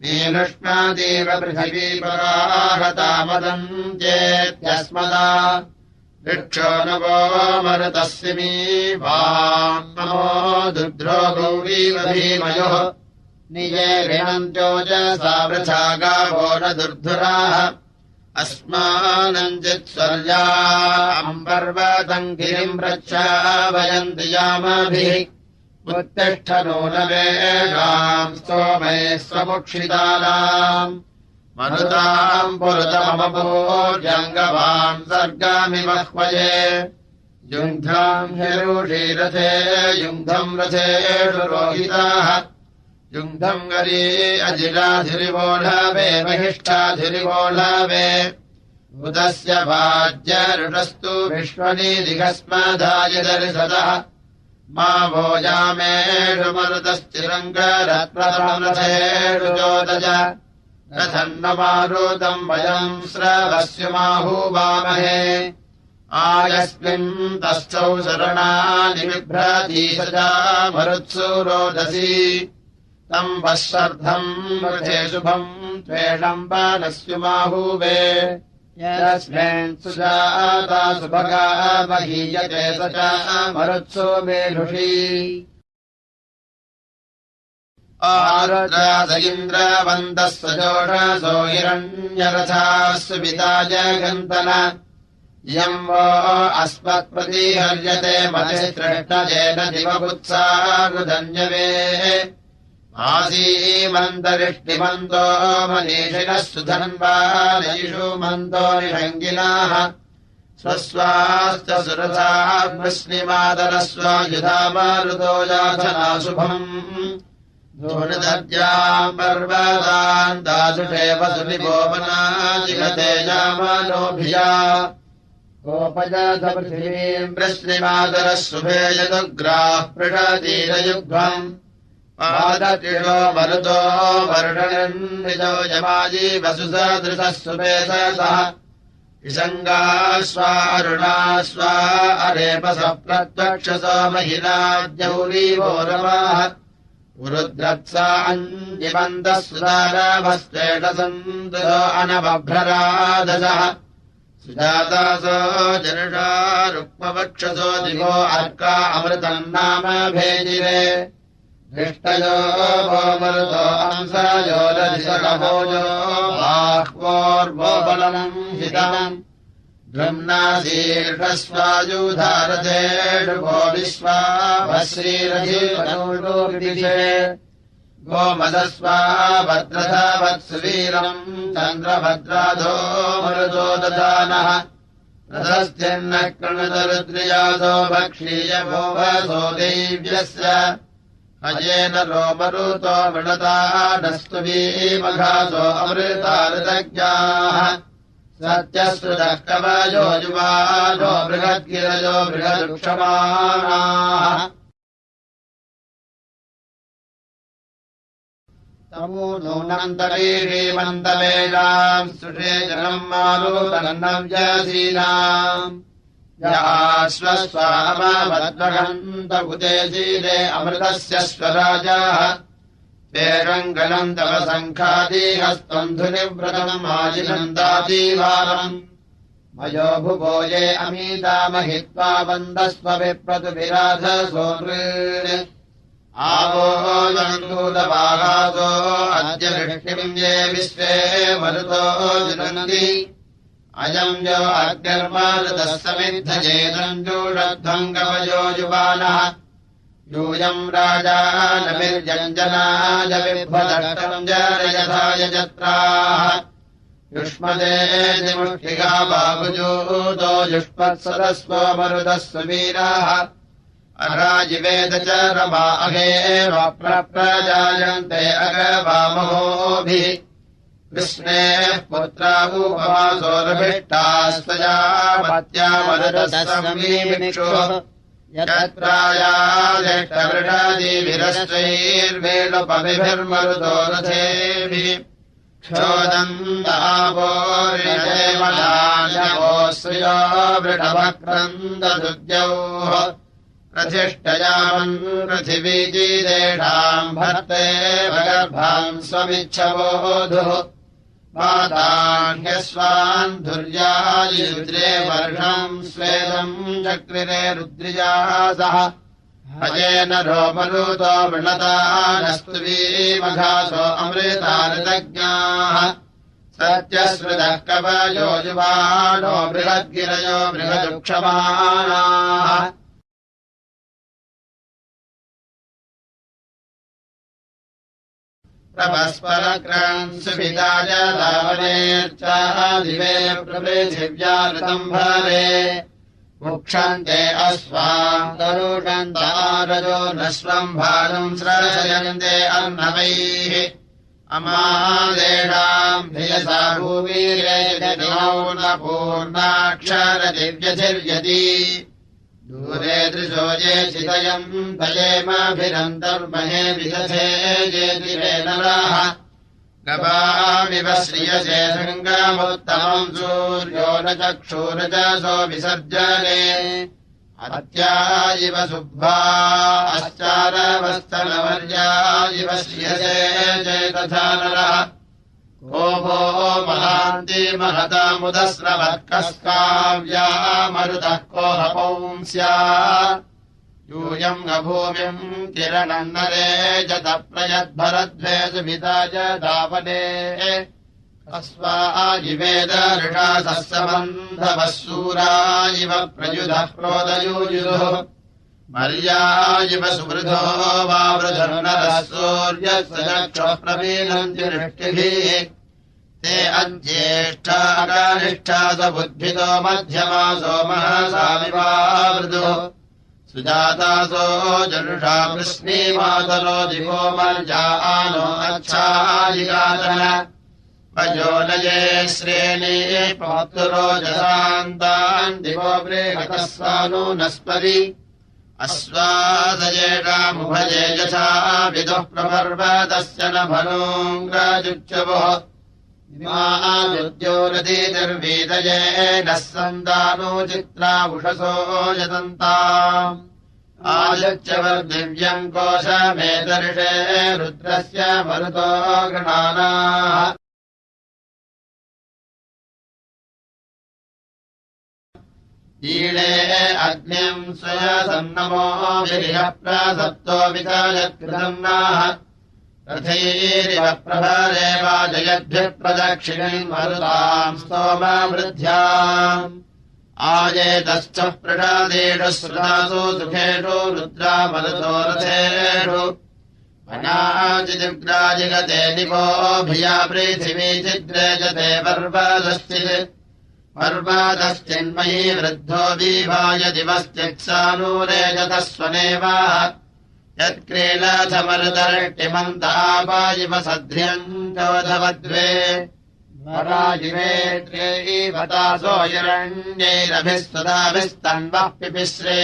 मीनुष्णादेव पृथिवी पराहतामदन्त्येत्यस्मदा वृक्षो नवो मरुतस्मिमी वाम् नमो दुद्रो गौरीव भीमयोः निजे ऋणन्त्योजसा वृथा गावो न दुर्धुराः अस्मानञ्चित्स्वर्या अम्बर्वतम् गिरिम् प्रच्छावयन्ति यामाभिः उत्तिष्ठ नूनवेगाम् स्तोमे स्वमुक्षितानाम् मनुताम् पुरुतममभूर्जङ्गवाम् सर्गामिमह्वये युङ्घ्राम् हिरुषीरथे युङ्घम् रथेषु रोहिताः युङ्घम् गरी अजिराधिरिवोढवे महिष्ठाधिरिवोढवे उदस्य भाज्यरुषस्तु विश्वनीदिघस्मधाय दर्शतः मा भोजामेषु मरुतश्चिरङ्गरत्प्रथमरथेषु चोदज रथन्नमारुतम् वयम् श्रवस्युमाहूवामहे आयस्मिन् तस्थौ शरणानि बिभ्रती सजा मरुत्सु रोदसी तम् वःशर्धम् रथे शुभम् त्वेषम् पानस्युमाहूवे यस्मिन् सुजाता सुभगा महीयते स च मरुत्सु मेलुषी आरुद्रास इन्द्रवन्तः सजोषसो हिरण्यरथाः सुविता जगन्तन इयम् वो अस्मत्प्रतिहर्यते मतिस्तृष्टजेन दिवपुत्सारुधन्यवे आसीमन्तरिष्टिमन्तो मनीषिणः सुधन्वानयिषु मन्तो निषङ्गिनाः स्वस्वाश्च सुरथाः वृष्णिमादरस्व युधा मारुतो याथना शुभम् धूर्दद्याम् पर्वतान् दासुषेव सुनिभोवनाजिगते यामानोभिया गोपजात पृथिवीम् वृष्णिमादरः शुभे यदुग्राः पृषतीरयुग्मम् पादत्रिषो मरुतो वर्षणन्निजो यमाजीवसु सदृशः सुपेशसः विसङ्गाश्वारुणाश्वा अरेपसः प्रत्वक्षसो महिलाद्यौरीवो रमाः उरुद्रत्सा अञ्जिमन्तः सुदारभस्तेषसन्तुतो अनबभ्ररादसः सुजातासो जनुषा रुक्मवक्षसो दिवो अर्का अमृतम् नाम भेजिरे दृष्टयो वो मरुतो अंसयो रधिसकभोजो बाह्वोर्वोबलम् हितम् ब्रह्मशीर्षस्वायुधारथेषु गो विश्वाभश्रीरधिपनूषे गोमदस्वा भद्रथवत्सुवीरम् चन्द्रभद्राधो मरुतो दधानः रथस्त्यन्नः कृणुतरुद्रियासो भक्षीय भोवसो देव्यस्य अजेन रोमरुतो मृणता नस्तुवीमघासो अमृताऋतज्ञाः सत्यश्रुतः कवयो युवानो बृहद्गिरजो बृहदुक्षमाणाः तमो नूनन्तरीमन्तवेलाम् सुषे जनम् मारुतनव्यसीनाम् याश्वस्वामवद्वहन्त उदेशीले अमृतस्य स्वराजाः पेरङ्गलम् तव सङ्खादिहस्त्वम् धुनिव्रतम् आजिनन्दातीवारम् मयो भुवो ये अमीतामहित्वा वन्दस्व विप्रतुभिराधसो नृन् आवो जन्तूतवाहासो अद्य वृष्टिम् ये विश्वे मरुतो जुनन्ति अयम् यो अग्निर्मारुतः समिद्धयेदम् जूषध्वम् गवयो युवानः यूयम् राजानमिर्जञ्जनाय विभ्वदष्टम् जरयथाय जत्राः युष्मदे निमुष्टिगा बाहुजूतो युष्मत्सरस्वो मरुतः सुवीराः अराजिवेद च रमा अहेव प्रजायन्ते अगवामहोभिः कृष्णेः पुत्रा उपवासोरभिष्टास्तया पत्या मरुतः समीमिक्षुः यत्रायादेष्टवृषादिभिरश्चैर्वेणुपविभिर्मरुतो रथेभिः क्षोदम् दावोरिदेवनायवो श्रियो वृषभक्रन्ददुद्यौः प्रतिष्ठयामन् पृथिवीजीदेषाम् भर्ते भगर्भाम् स्वमिच्छवोधुः पादाह्यस्वान् धुर्यायुद्रे वर्षम् स्वेदम् चक्रिरे रुद्रियासः अजेन रोमरुतो वृणता नस्तुवीमघासो अमृताऋतज्ञाः सत्यश्रुतः कवयो युवानो बृहद्गिरयो बृहदुक्षमाणाः प्रपस्परक्रम् सुविदाय धावनेर्चादिवे प्रपृथिव्याऋतम् भरे मुक्षन्ते अश्वाम् तरुषन्तारजो नश्वम् भानुम् स्रशयन्ते अर्णवैः अमादेषाम् धियसा भूवीर्यपूर्णाक्षरदिव्यधिर्यति दूरे दृशो ये चिदयम् भजेमाभिरन्तर्महे विदधे जेतिरे नराः गवामिव श्रियसे शृङ्गमुत्तमम् सूर्यो न चक्षुरजसो विसर्जने अत्या इव शुभ्वा अश्चारवस्तनवर्या इव श्रियसे चेतथा नरः को भो महान्ति महतामुदस्रवत्कस्काव्या मरुतः को हपौंस्या यूयम् अभूमिम् किरणन्नरे जत प्रयद्भरद्भे सुभिता च दावने अस्वायिवेद ऋषासः समन्धवः सूरायिव प्रयुधः प्रोदयूयुः मर्यायिव सुवृधो वावृधर्नरः सूर्यस्य चक्षुः प्रवीणन्ति वृष्टिभिः ते अज्येष्ठाकानिष्ठा सबुद्धितो मध्यमासो महसामिवावृधो सुजातासो जनुषा वृष्णीमातरो दिवो मर्यानो अच्छायिगातः वजोनये श्रेणी पातुरोजसान्तान् दिवो बृहतः सानूनस्परि अश्वादयेषामुभये यथा विदुः प्रपर्वतस्य न भनोऽङ्गाजुच्चवो इमाद्योरतीतिर्वीदये नः सन्तानो चित्रा उषसो यतन्ताम् आयुच्यवर्दिव्यम् कोशमेतर्षे रुद्रस्य मरुतो गणानाः ईळे अग्निम् स्वयसन्नमो विरिहः प्रासप्तो विचायत्कृतम् नाः रथैरिव प्रभरे वाजयद्भिः प्रदक्षिणम् मरुताम् स्तोमवृद्ध्याम् आजेतश्च प्रसादेषु श्रुतासु सुखेषु रुद्रा मरुतो रथेषु अनाचिदुग्राजिगते दिवोभिया पृथिवी चिद्रे जते पर्वतश्चित् पर्वतश्चिन्मयी वृद्धो विभाय दिवश्चित्सानूरेजतः स्वनेवा यत्क्रीडाथमरुतर्टिमन्तापायिव सध्र्यम् चोधवद्वे वराजिवे त्रेवतासो हिरण्यैरभिः सुधाभिस्तन्वः पिपिश्रे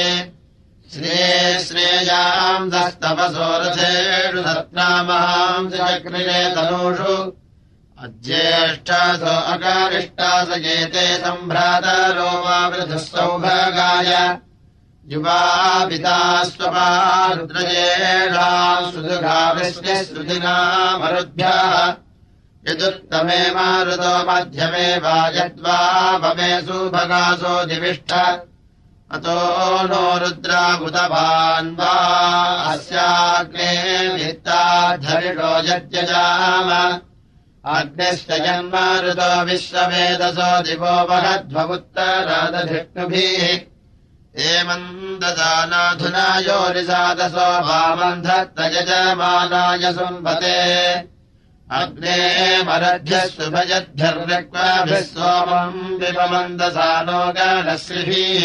श्रिये श्रेयाम् दस्तवसो रथेषु सत्रामहांसि चक्रिरे तनूषु अज्येष्टासो अकारिष्टास एते सम्भ्रातरो वा वृधुः सौभागाय युवा पिता स्वपा रुद्रजेषाम् सुदुघा वृष्टिः श्रुतिना मरुद्भ्यः यदुत्तमे मारुतो मध्यमे वा यद्वा भवे सुभगासो दिविष्ठ अतो नो रुद्राभुतभान् वा अस्याग्ने वित्ताद्धरिषो यज्जजाम अग्निश्च जन्मारुतो विश्ववेदसो दिवो वहध्वमुत्तरादधिष्णुभिः एमम् ददानाधुना योरिसादसो वामन्धत्त यजमानाय सुम्भते अग्ने मरद्भ्यः शुभयद्भिर्विक्वाभिः सोमम् विपमन्दसानो गानश्रिभिः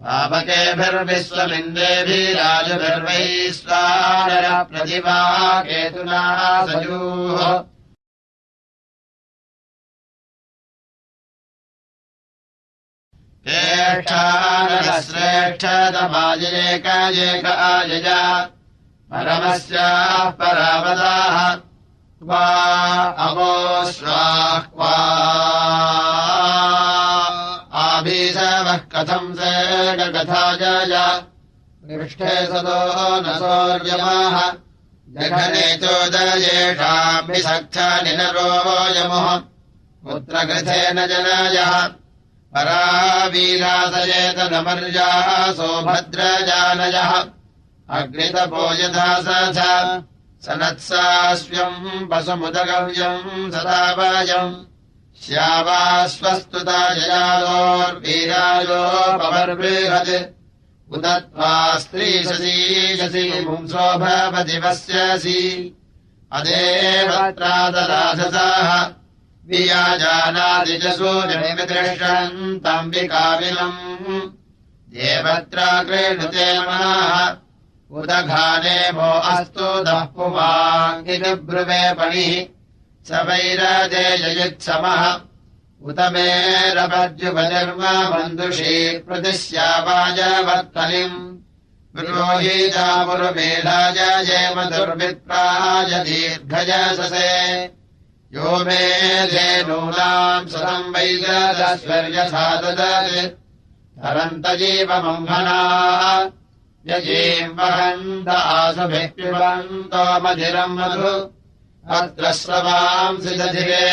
पावकेभिर्विश्वमिन्द्रेभिराजुभिर्वै स्वानर प्रतिभा केतुना सजूः श्रेष्ठतमायेक आयया परमस्याः परावदाः क्वा अवोश्वाः क्वा आभीषवः कथम् सेककथाजय पृष्ठे सदो न सौर्यमाः जघने चोदयेषाभिसक्थनिनरो यमुः पुत्रकृथेन जनायः परावीरासयेत नमर्यासो भद्रजानयः अग्नितपो यथा सनत्सास्व्यम् पशुमुदगव्यम् सदावायम् श्यावाश्वस्तुता जयालोर्वीरायोपवर्बृहत् उदत्वा स्त्रीशसीयसि पुंसो भवति वस्यसि अदेवत्रादराधसाः वियाजानादिजसूर्यमितिष्ठन्तम् विकाविलम् देवत्रा क्रीडुते मनाः उदघानेमो अस्तु दः पुमाङ्गिति ब्रुवे पणिः स वैरदेययुत्समः उत मेरपद्युपनिर्मबन्धुषी प्रतिश्यावाजवर्तलिम् पुरोहितामुरुमेधाय येम दुर्विप्राय दीर्घजससे यो मे धेनूनाम् सतम् वैदस्वर्यथा ददत् तरन्तजीवमम्भनाः यजीम् वहन्त आसुभिः पिबन्तो मधिरम् मधु अत्र स्रवांसि दधिरे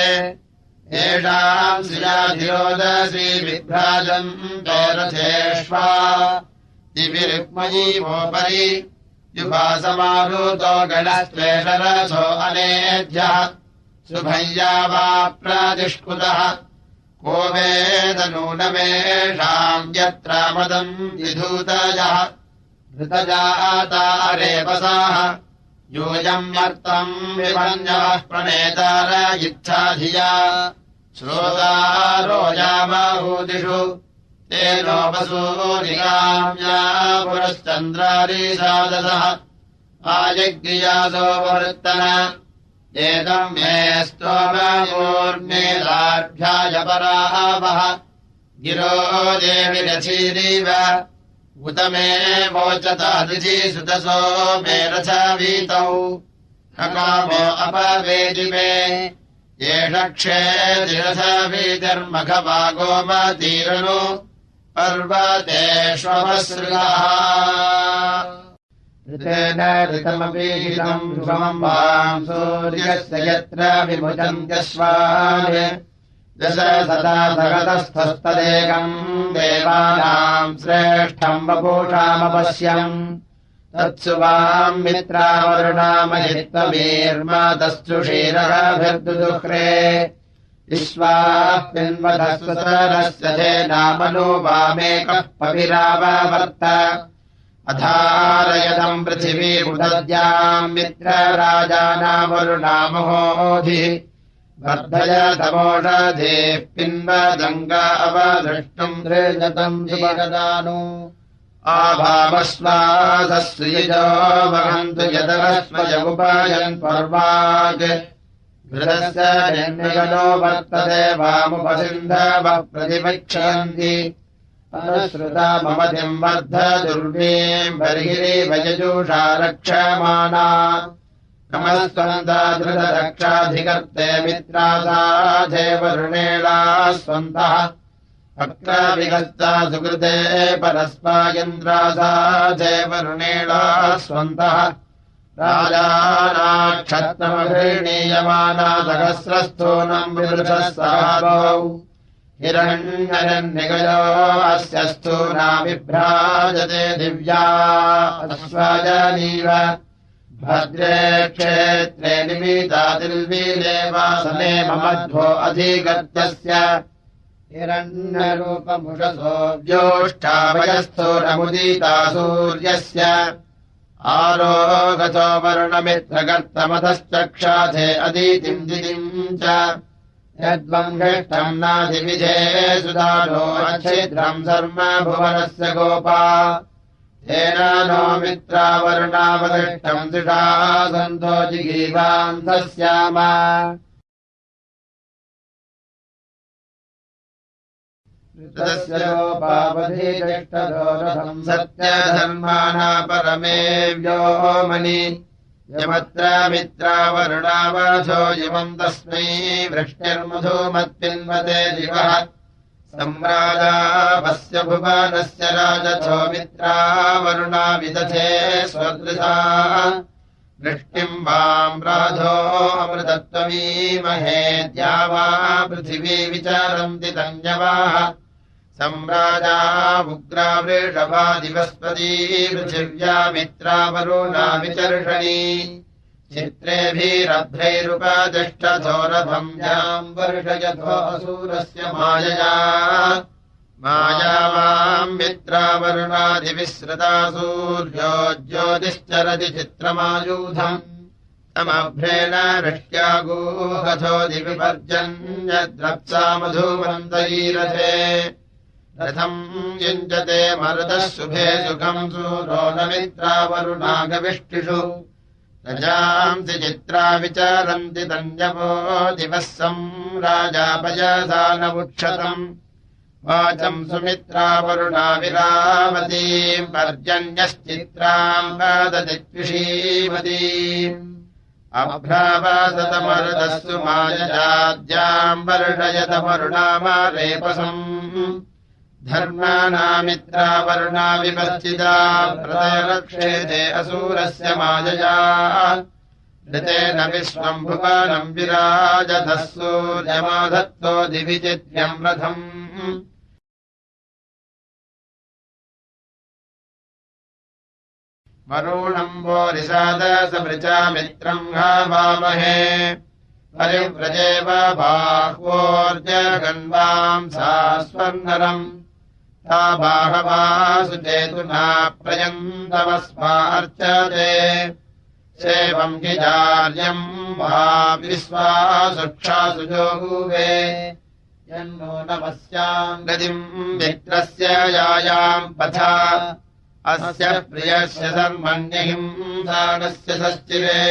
येषाम् श्रियाधिरोदसी विभ्राजम् रथेष्वा दिविरुक्मयीवोपरि युभासमारुतो गणस्त्वेषरसो अनेध्यः शुभय्यावाप्रादिष्कुतः को वेद नूनमेषाम् यत्र मदम् विधूतयः धृतजाता रेपसाः यूयम् यर्तम् विभञ्जः प्रणेतार इच्छाधिया श्रोतारो यामहूदिषु तेनो वसूरिकाम्या पुरश्चन्द्रारीषादसः आयज्ञियासो वरुत्तन एतम् मे स्तोममूर्मेलाभ्याय परावः गिरो देविरथीरीव उत मे वोचतादिति सुतसो मे रथवीतौ हकामो अपवेदि मे एष क्षेदिरथवीतिर्मघवागोमतीरनु पर्वतेष्वपसृतः ऋतेन ऋतमपीहितम् शुभम् वाम् सूर्यस्य यत्र विभुजन्त्यश्वान् दश सदा सगतस्थस्तदेकम् देवानाम् श्रेष्ठम् वपूषामपश्यम् तत्सुवाम् मित्रावरुणामहित्वमीर्मातश्चुषीरभिर्दुदुह्रे विश्वाः पिन्वधस्वतरस्य धेनामनो वामेकः पविराववर्त अधारयदम् पृथिवीमुदद्याम् मित्रराजानावरुणामहोधिः वर्धयतमोषधेः पिन्वदङ्गा अवदृष्टुम् दृजतम् सुभगदानो आभावश्वासश्रियजो वहन्तु यदवस्वयमुपायन् पर्वाग् घृतस्य निर्निगलो वर्तते वामुपसिन्धवः प्रतिपक्षयन्ति अनुसृता ममतिम् वर्ध दुर्वीम् बर्हिरीवयजूषा रक्षमाणा नमस्त्वन्ता धृतरक्षाधिकर्ते मित्रासाधे वरुणेला स्वन्तः वक्रविगस्ता सुकृते परस्मायन्द्रासाधे वरुणेला स्वन्तः राजानाक्षत्रमघृणीयमाना सहस्रस्थूनम् विवृतः सार्वौ हिरण्यरन्निगयो अस्य स्थूना विभ्राजते दिव्या अश्वजनीव भद्रे क्षेत्रे निमितातिर्वीले वासने ममध्वो अधिगत्यस्य हिरण्यरूपमुषसो व्योष्ठावयस्थूरमुदिता सूर्यस्य आरोगतो वर्णमित्रगर्तमतश्चक्षाधे अदितिम् दितिम् च यद्वम् हृष्टम् नाधिविधे सुदानो अच्छिद्रम् सर्व भुवनस्य गोपा तेन नो मित्रावरुणावदृष्टम् दृढा सन्तो जिगीवान्तस्याम ऋतस्य लोपावधिष्टदोरथम् सत्यधर्माणा परमे व्योमनि यमत्र मित्रावरुणावधो इमम् तस्मै वृष्टिर्मधुमत्पिन्वते दिवः सम्राजापस्य भुवनस्य राजथो मित्रावरुणा विदधे स्वदृशा वृष्टिम् वाम् राधो अमृतत्वमीमहे द्यावा पृथिवी विचरन्ति तन्यवाः सम्राजा उग्रा वृषभा दिवस्पती पृथिव्या मित्रावरुणा विचर्षणी चित्रेभिरभ्रैरुपतिष्ठथो रथम् याम् वर्षयथो असूरस्य मायया मायावाम् मित्रावरुणादिविसृता सूर्यो ज्योतिश्चरति चित्रमायूधम् तमभ्रेण वृष्ट्यागूहथो दिविपर्जन्यद्रप्सा मधुमन्तरीरथे रथम् युञ्जते मरुतः शुभे सुखम् सूरो न मित्रावरुणागविष्टिषु रजांसि चित्रा विचरन्ति तन्यवो दिवः राजापयसा न उक्षतम् वाचम् सुमित्रावरुणा विरामतीम् पर्जन्यश्चित्राम् वदति त्विषीमतीम् अभ्रावासतमरुदस्सु मायजाद्याम् वर्षयतमरुणामारेपसम् धर्माणामित्रावरुणा विपश्चिता प्रतयरक्षेते असूरस्य मायया ऋतेन विश्वम् भुवनम् विराजतः सूर्यमाधत्तो दिवि चिद्यम् रथम् वरुणम् वोरिषादसमृचा मित्रम् हवामहे परिव्रजेव बाह्वोर्जगन्वाम् सा स्वर्णरम् ता बाहवा सुचेतुना प्रयन्तवस्मार्चते सेवम् हि जार्यम् वा विश्वासुक्षासु जोगुवे यन्नो नमस्याम् गतिम् मित्रस्य यायाम् पथा अस्य प्रियस्य सर्वण्यहिंसानस्य सश्चिरे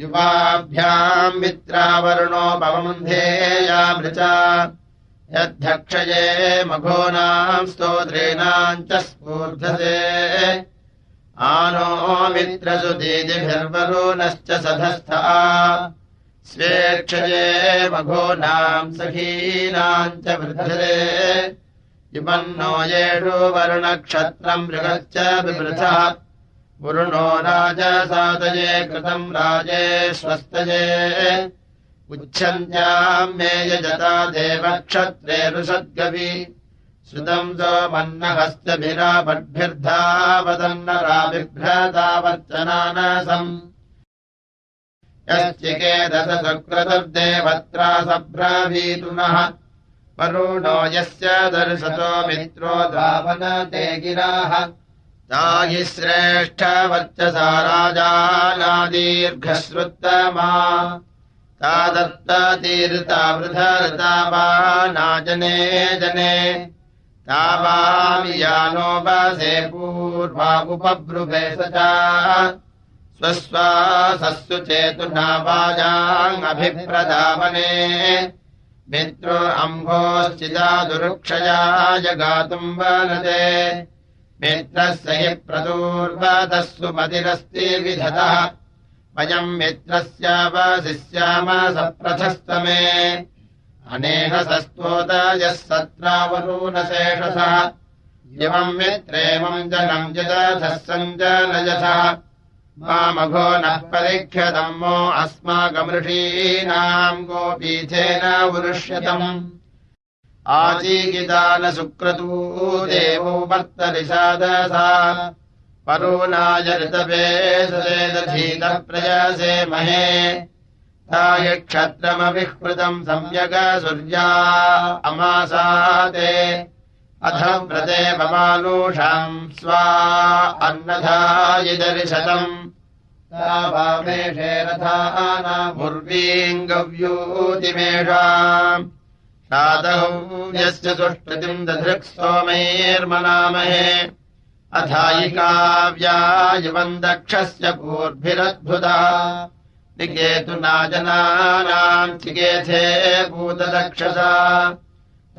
युवाभ्याम् मित्रावरुणो भवन्धेयामृचा यद्धक्षये मघोनाम् स्तोत्रेणाम् च स्फूर्धसे आनो मित्रसुदीदिभिर्वरुणश्च सधस्था स्वेक्षये मघोनाम् सखीनाम् च वृद्धरे युमन्नो येषु वरुणक्षत्रम् मृगश्च बिभृथः वरुणो राजसातये कृतम् राजे स्वस्तये उच्छन्त्याम् मे यजता देवक्षत्रे ऋषद्गवि श्रुतम् सोमन्नहस्तभिरापद्भिर्धावदन्नराबिभ्रतावर्चनानसम् यश्चिकेदश सुक्रतुर्देवत्रा सब्रवीतुनः वरुणो यस्य दर्शतो मित्रो धावनते गिराः ता हि श्रेष्ठवर्चसा राजानादीर्घश्रुत्तमा ता दत्ततीर्ता वृधर्ता वा नाजने जने ता वामियानो वसे पूर्वा उपब्रुवे स च स्वश्वासस्सु चेतुना वाजामभिप्रदावने मित्रो अम्भोश्चिदा दुरुक्षया जगातुम् वनते मित्रस्य हि प्रदूर्वतस्सु मतिरस्ति विधतः वयम् मित्रस्यावशिष्याम सप्रथस्तमे अनेन सस्तोदयः सत्रावरूनशेषसः इमम् मित्रेमम् जनम् जदधः सञ्जनयथः मामघो नः परीक्ष्यतम् मो अस्माकमृषीणाम् गोपीथेन उरुष्यतम् आजीगिदान सुक्रतू देवो वर्तरिषादसा वरुणाय ऋतवे सुदेदधीतः प्रयासे महे ताय क्षत्रमविह्वृतम् सम्यग सूर्या अमासाते अथ व्रते ममानुषाम् स्वा अन्नधायिदर्शतम् तावामेषे रथानामुर्वीम् गव्यूतिमेषाम् शादौ यस्य सुष्टुतिम् दधृक् सोमैर्मनामहे अथायिकाव्या युवम् दक्षस्य पूर्भिरद्भुता निकेतुना जनानाम् चिकेथे भूतदक्षसा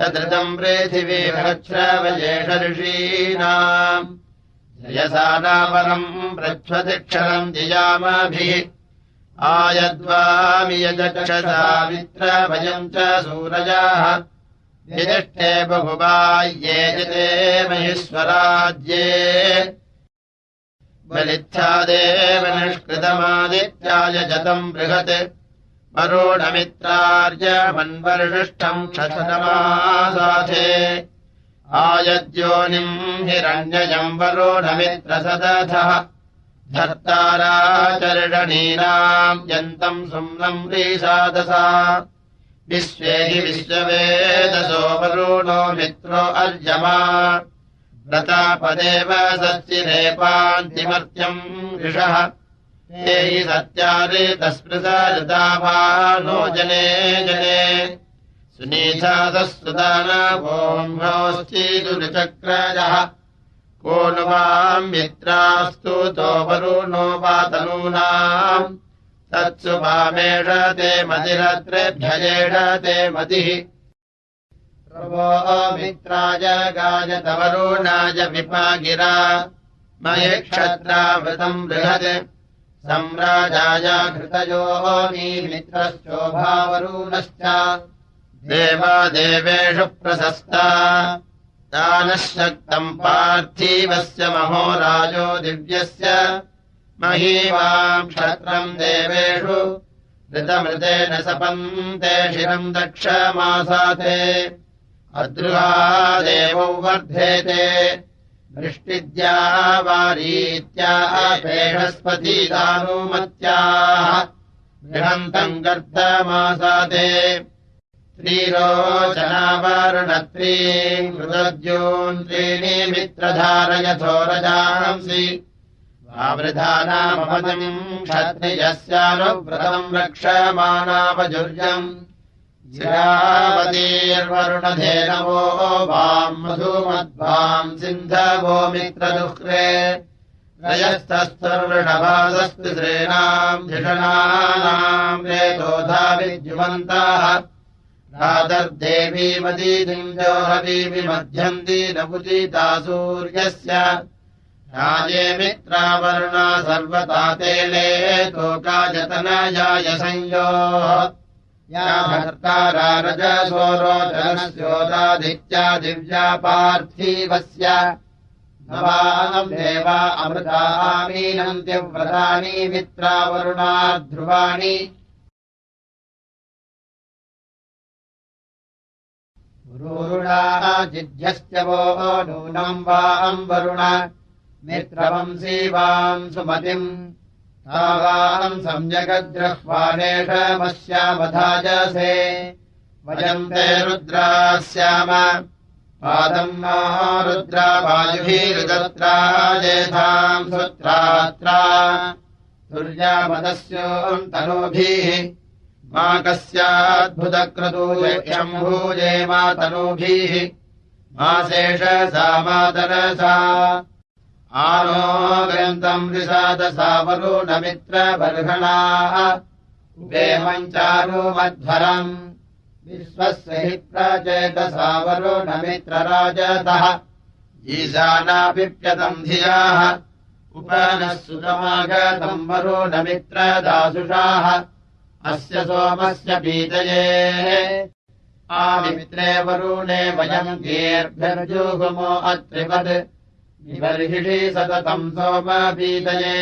तदृतम् पृथिवीर्हच्छ्रवयेष ऋषीणाम् जयसा नावरम् प्रच्छ्वतिक्षरम् दियामभिः आयद्वामि यजक्षसा मित्रभयम् च सूरजाः यजिष्ठे बहुबाह्ये यते महेश्वराज्ये बलित्थादेव निष्कृतमादित्याय जतम् बृहत् वरुणमित्रार्यमन्वर्षिष्ठम् क्षतमासाथे आयद्योनिम् हिरण्ययम् वरुणमित्रसदथः धर्ताराचर्षणीनाम् यन्तम् सुम्नम् रीषादसा विश्वे हि विश्ववेदसो वरुणो मित्रो अर्यमा व्रतापदेव सच्चिरेपान्तिमर्त्यम् ऋषः ते हि सत्यारितस्पृशऋताभानो जने जने सुनीतातः सुदानवोऽम्भोश्चीदुरुचक्रजः को नु वाम् मित्रास्तु तो वरुणो वातनूनाम् तत्सु वामेषते मतिरत्रेभ्यजेषते मतिः प्रभो मित्राय गायत वरुणाय विपागिरा मये क्षत्रावृतम् बृहत् सम्राजाय घृतयो मित्रश्चोभावरुणश्च देवादेवेषु प्रशस्ता दानः शक्तम् पार्थिवस्य महोराजो दिव्यस्य महीवाम् क्षत्रम् देवेषु ऋतमृतेन सपन्ते शिरम् दक्षमासाते अद्रुहा देवौ वर्धेते वृष्टिद्या वारीत्याः बृहस्पतिदानुमत्याः बृहन्तम् गर्दमासाते त्रीरोचनावरुणत्रीम् मृदद्यून् त्रीणि मित्रधारयथो रजांसि वावृधानामपदम् क्षत्रियस्यानुव्रतम् रक्षमाणावजुर्यम् शिरावतीर्वरुणधेनवो वाम् मधुमध्वाम् सिन्धवो मित्रदुह्रे रजस्तस्थर्वृणभासस्तु श्रेणाम् धिषणानाम् रेतोधा विद्युमन्ताः रादर्देवीमदीदिम् जोहवीमिमध्यन्ति नपुजिता सूर्यस्य राजे मित्रावरुणा सर्वता तेले तोकाजतनयाय संयोः या भर्तारा रजसोरोचनस्योदादित्या दिव्या पार्थिवस्य नवाम् देवा अमृतामीनन्त्यव्रतानि मित्रावरुणा ध्रुवाणि गुरुरुणाजिध्यस्य वो नूनम् वाम् वरुण मित्रवंसी वाम् सुमतिम् तावाम् सम्यगद्रह्वानेषमस्यावधाजसे वयम् ते रुद्रास्याम पादम् नो रुद्रा वायुभिरुदत्रा जेथाम् सुत्रात्रा तुर्यामदस्योऽन्तनूभिः मा कस्याद्भुतक्रतूयशम्भूजे मा तनूभिः मा शेषसा मातरसा आनो ग्रन्तम् विषादसा वरुणमित्रबर्हणाः उपेमम् चारुमध्वरम् विश्वस्य हि प्रचेतसा वरुणमित्रराजतः ईशानापिप्यतम् धियाः उपनः सुतमागतम् वरुणमित्रदासुषाः अस्य सोमस्य पीतये आमित्रे वरुणे वयम् गीर्भिर्जुहुमो अत्रिवत् विबर्हिषि सततम् सोमपीतये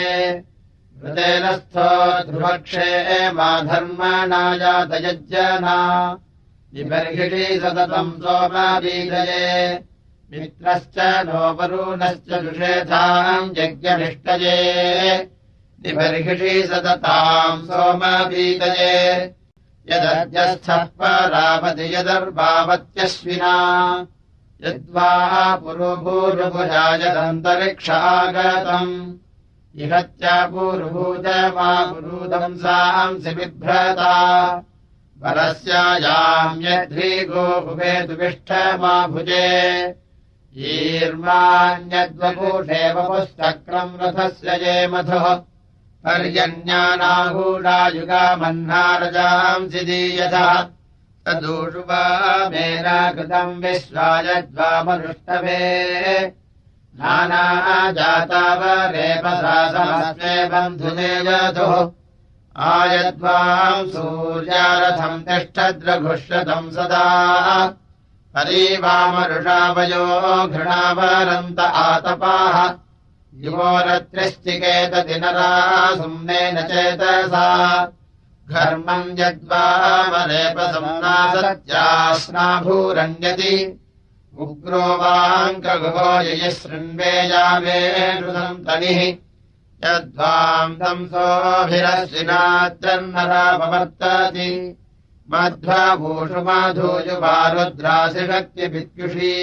वृतेन स्थो ध्रुवक्षे मा धर्मणायातयज्जना विबर्हिषि सततम् सोमपीतये मित्रश्च नो वरुणश्च दुषेधाम् यज्ञमिष्टये विबर्हिषि सतताम् सोमपीतये यदद्यस्थः परावति यदर्वावत्यश्विना यद्वा पुरुभूरुभुजायदन्तरिक्षागतम् इहत्या पुरुभूतमा पुरुदंसांसि बिभ्रता वरस्यायाम् यद्रीगो भुवेतुविष्ठमा भुजे ईर्मान्यद्वपुषे वपुस्तक्रम् रथस्य ये मधुः पर्यन्यानाहूढायुगामह्नारजांसि दीयतः तदूषुवामेना कृतम् विश्वायद्वामनुष्टवे नानाजातावरेपसा समस्मे बन्धुने यतुः आयद्वाम् सूर्यारथम् तिष्ठद्रघुष्यतम् सदा परीवामरुषावयो घृणावरन्त आतपाः युवोरत्रिश्चिकेतदिनरा सुम्नेन चेतसा घर्मम् यद्वामरेपसम्नासत्यास्नाभूरण्यति उग्रो वाङ्कगुहो ययशृण्वेयामेषुसन्तनिः यद्वाम् तंसोभिरश्विनात्रन्नरापवर्तति मध्वभूषु माधूयुवारुद्रासि शक्तिभित्युषी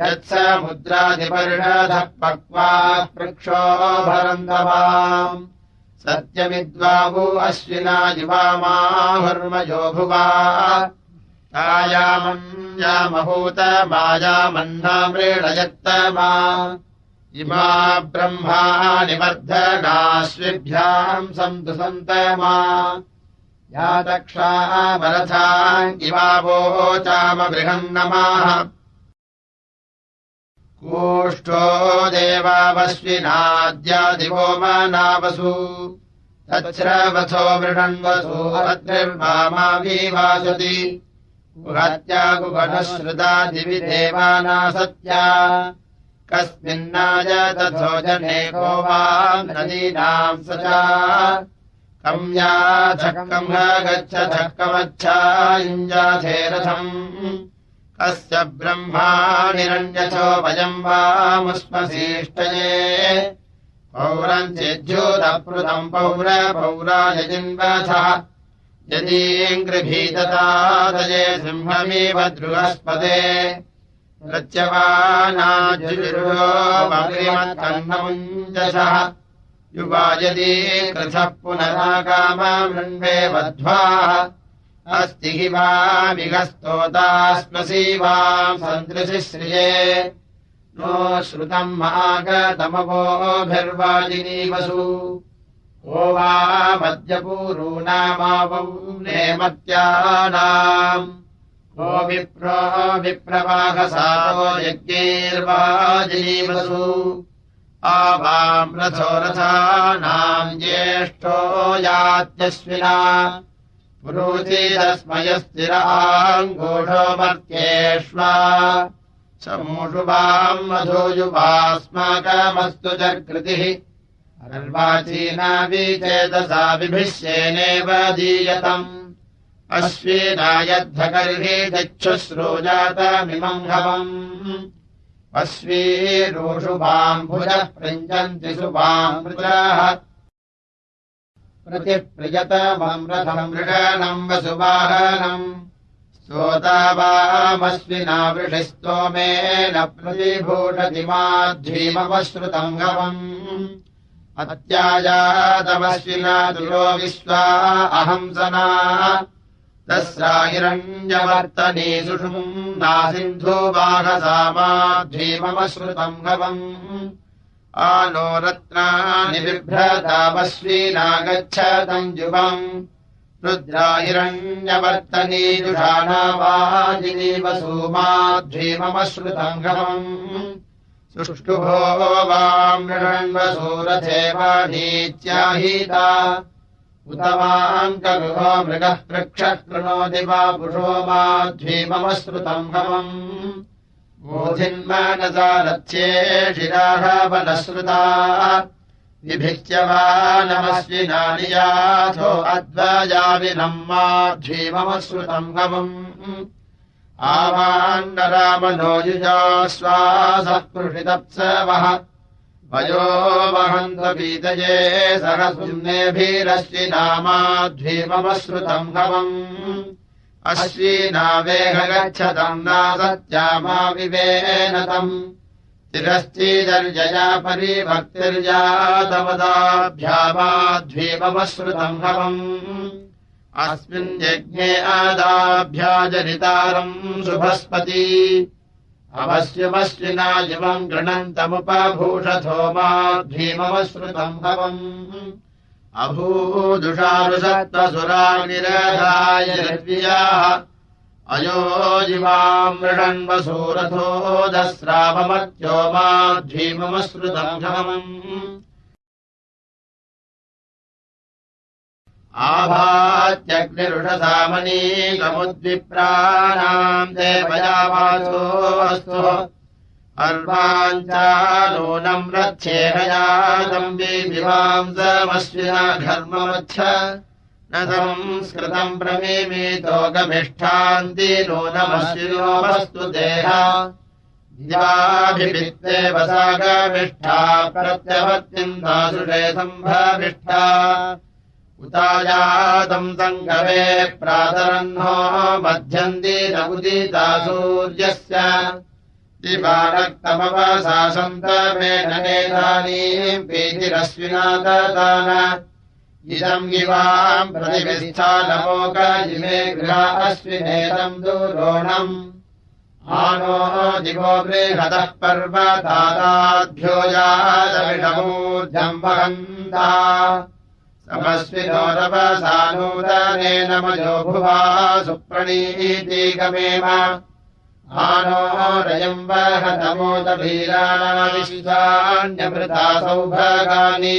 यत्समुद्रादिपर्षधः पक्वाः पृक्षो भरन्दवाम् सत्यमिद्वावु अश्विना युवामाहुर्मयो भुवा तायामन्यामहूतमायामन्नामृळयत्तमा इमा ब्रह्माणि वर्धनाश्विभ्याम् सन्तु सन्तमा या दक्षामरथाम् इवावोचाम बृहन्नमाः कूष्ठो देवावश्विनाद्यादिवो मनावसु तच्छ्रवथो मृषन्वसु अत्रिर्वामावीवासति गुहत्या गुगणश्रुता दिवि देवानासत्या कस्मिन्नाय तथो जनेको वा नदीनाम् सचा कम्याथः कम् गच्छथः कमच्छा युञ्जाथे रथम् अस्य ब्रह्माणिरण्यथो वयम् वामुष्मसीष्टये पौरम् चिद्योतप्लुतम् पौराय जिन्वथः यदीङ्गृभीततादये सिंहमिव बृहस्पते प्रत्यवानाजुर्योमग्रिमत्कर्णमुञ्जसः युवा यदि कृथः पुनरागाममृण्वे वध्वाः अस्ति हि वा विगस्तोतास्मसि वां सन्दृशि श्रिये नो श्रुतम् मागतमवोभिर्वाजिनीवसु को वा मद्यपूरूणामावौ नेमत्यानाम् को विप्रो विप्रवाहसारो यज्ञैर्वाजिनीवसु आवाम् रथो रथानाम् ज्येष्ठो यात्यश्विना पुरुचिरस्मयस्थिराङ्गूढो मर्त्येष्वा समूषु वाम् मधुयुवास्माकमस्तु जकृतिः अर्वाचीना विचेतसा विभिष्येनेव दीयतम् अश्विनायद्धकर्हि चक्षुश्रोजातमिमम् हवम् अश्वीरोषुभाम् भुजः पृञ्जन्ति सुभामृताः प्रतिप्रियतमम् रथम् मृगणम् वसुवाहनम् स्तोतावामश्विना वृषिस्तोमेन प्रतिभूषति माध्वीमवश्रुतम् गवम् अत्यायातमश्विना दुरो विश्वा अहंसना तस्रा हिरण्यवर्तनी सुषुम् नासिन्धुवाहसा माध्वीमवश्रुतम् गवम् आनो रत्नानि बिभ्रतामश्विना गच्छतम् युवम् रुद्रा हिरण्यवर्तनी जुषाणा वाजिनीवसु माध्वीमवश्रुतम् गवम् सुष्टुभो वाम् मृण्वसुरथे वाणीत्याहीता उत वाङ्कगुहो मृगः पृक्षः कृणोति वा पुषो माध्वीमवश्रुतम् गवम् बोधिन्मानसा रथ्ये शिराहवनश्रुता विभिच्य वा नमश्विनानि याथो अद्वयाविनम् माध्वीमवश्रुतम् गवम् आवान्नरामनो युजाश्वासः पृषितप्सवः वयो वहन्त्वपीतये सहसुम्नेभिरश्विना माध्वीमवश्रुतम् गवम् अश्विना वेह गच्छतम् नासत्यामा विवेनतम् तिरश्चिदर्यया परिभक्तिर्जातवदाभ्यामाध्वीमवश्रुतम् गवम् अस्मिन् यज्ञे आदाभ्याजनितारम् शुभस्पति अवश्यमश्विना युवम् गृणन्तमुपभूषथो माध्वीमवश्रुतम् गवम् अभूदुषारुषत्वसुरानिरधाय ऋत्वियाः अयोजिमाम् मृषन्वसूरथो दस्रावमर्त्यो माध्वीमवश्रुतम् गवम् आभात्यग्निरुषसामनीकमुद्विप्राणाम् देवयावासोऽस्तु अर्वाञ्चानूनम् रथ्येहयातम् विवांसमश्विना घर्मवच्छ न संस्कृतम् प्रमीमीतो गमिष्ठान्ति नूनमश्विनो वस्तु देहा दिवाभिभित्ते वसागमिष्ठा प्रत्यवत्तिम् दासुषे सम्भविष्ठा उतायातम् सङ्गवे प्रातरह्नो मध्यन्ति न उदिता सूर्यस्य दिवारक्तमवसासन्तमेन नेतानीम् पीतिरश्विना ददान इदम् इवाम् प्रतिविष्ठानमोक इमे गृहा अश्विनेदम् दुरोणम् आनो दिवो बृहदः पर्वतादाभ्यो यादविषमूर्धम् वहन्ता समश्विनोरवसानूतनेन मयो भुवा सुप्रणीतिगमेम आनो रयम् वहतमोदवीराणाविश्वान्यमृता सौभगानि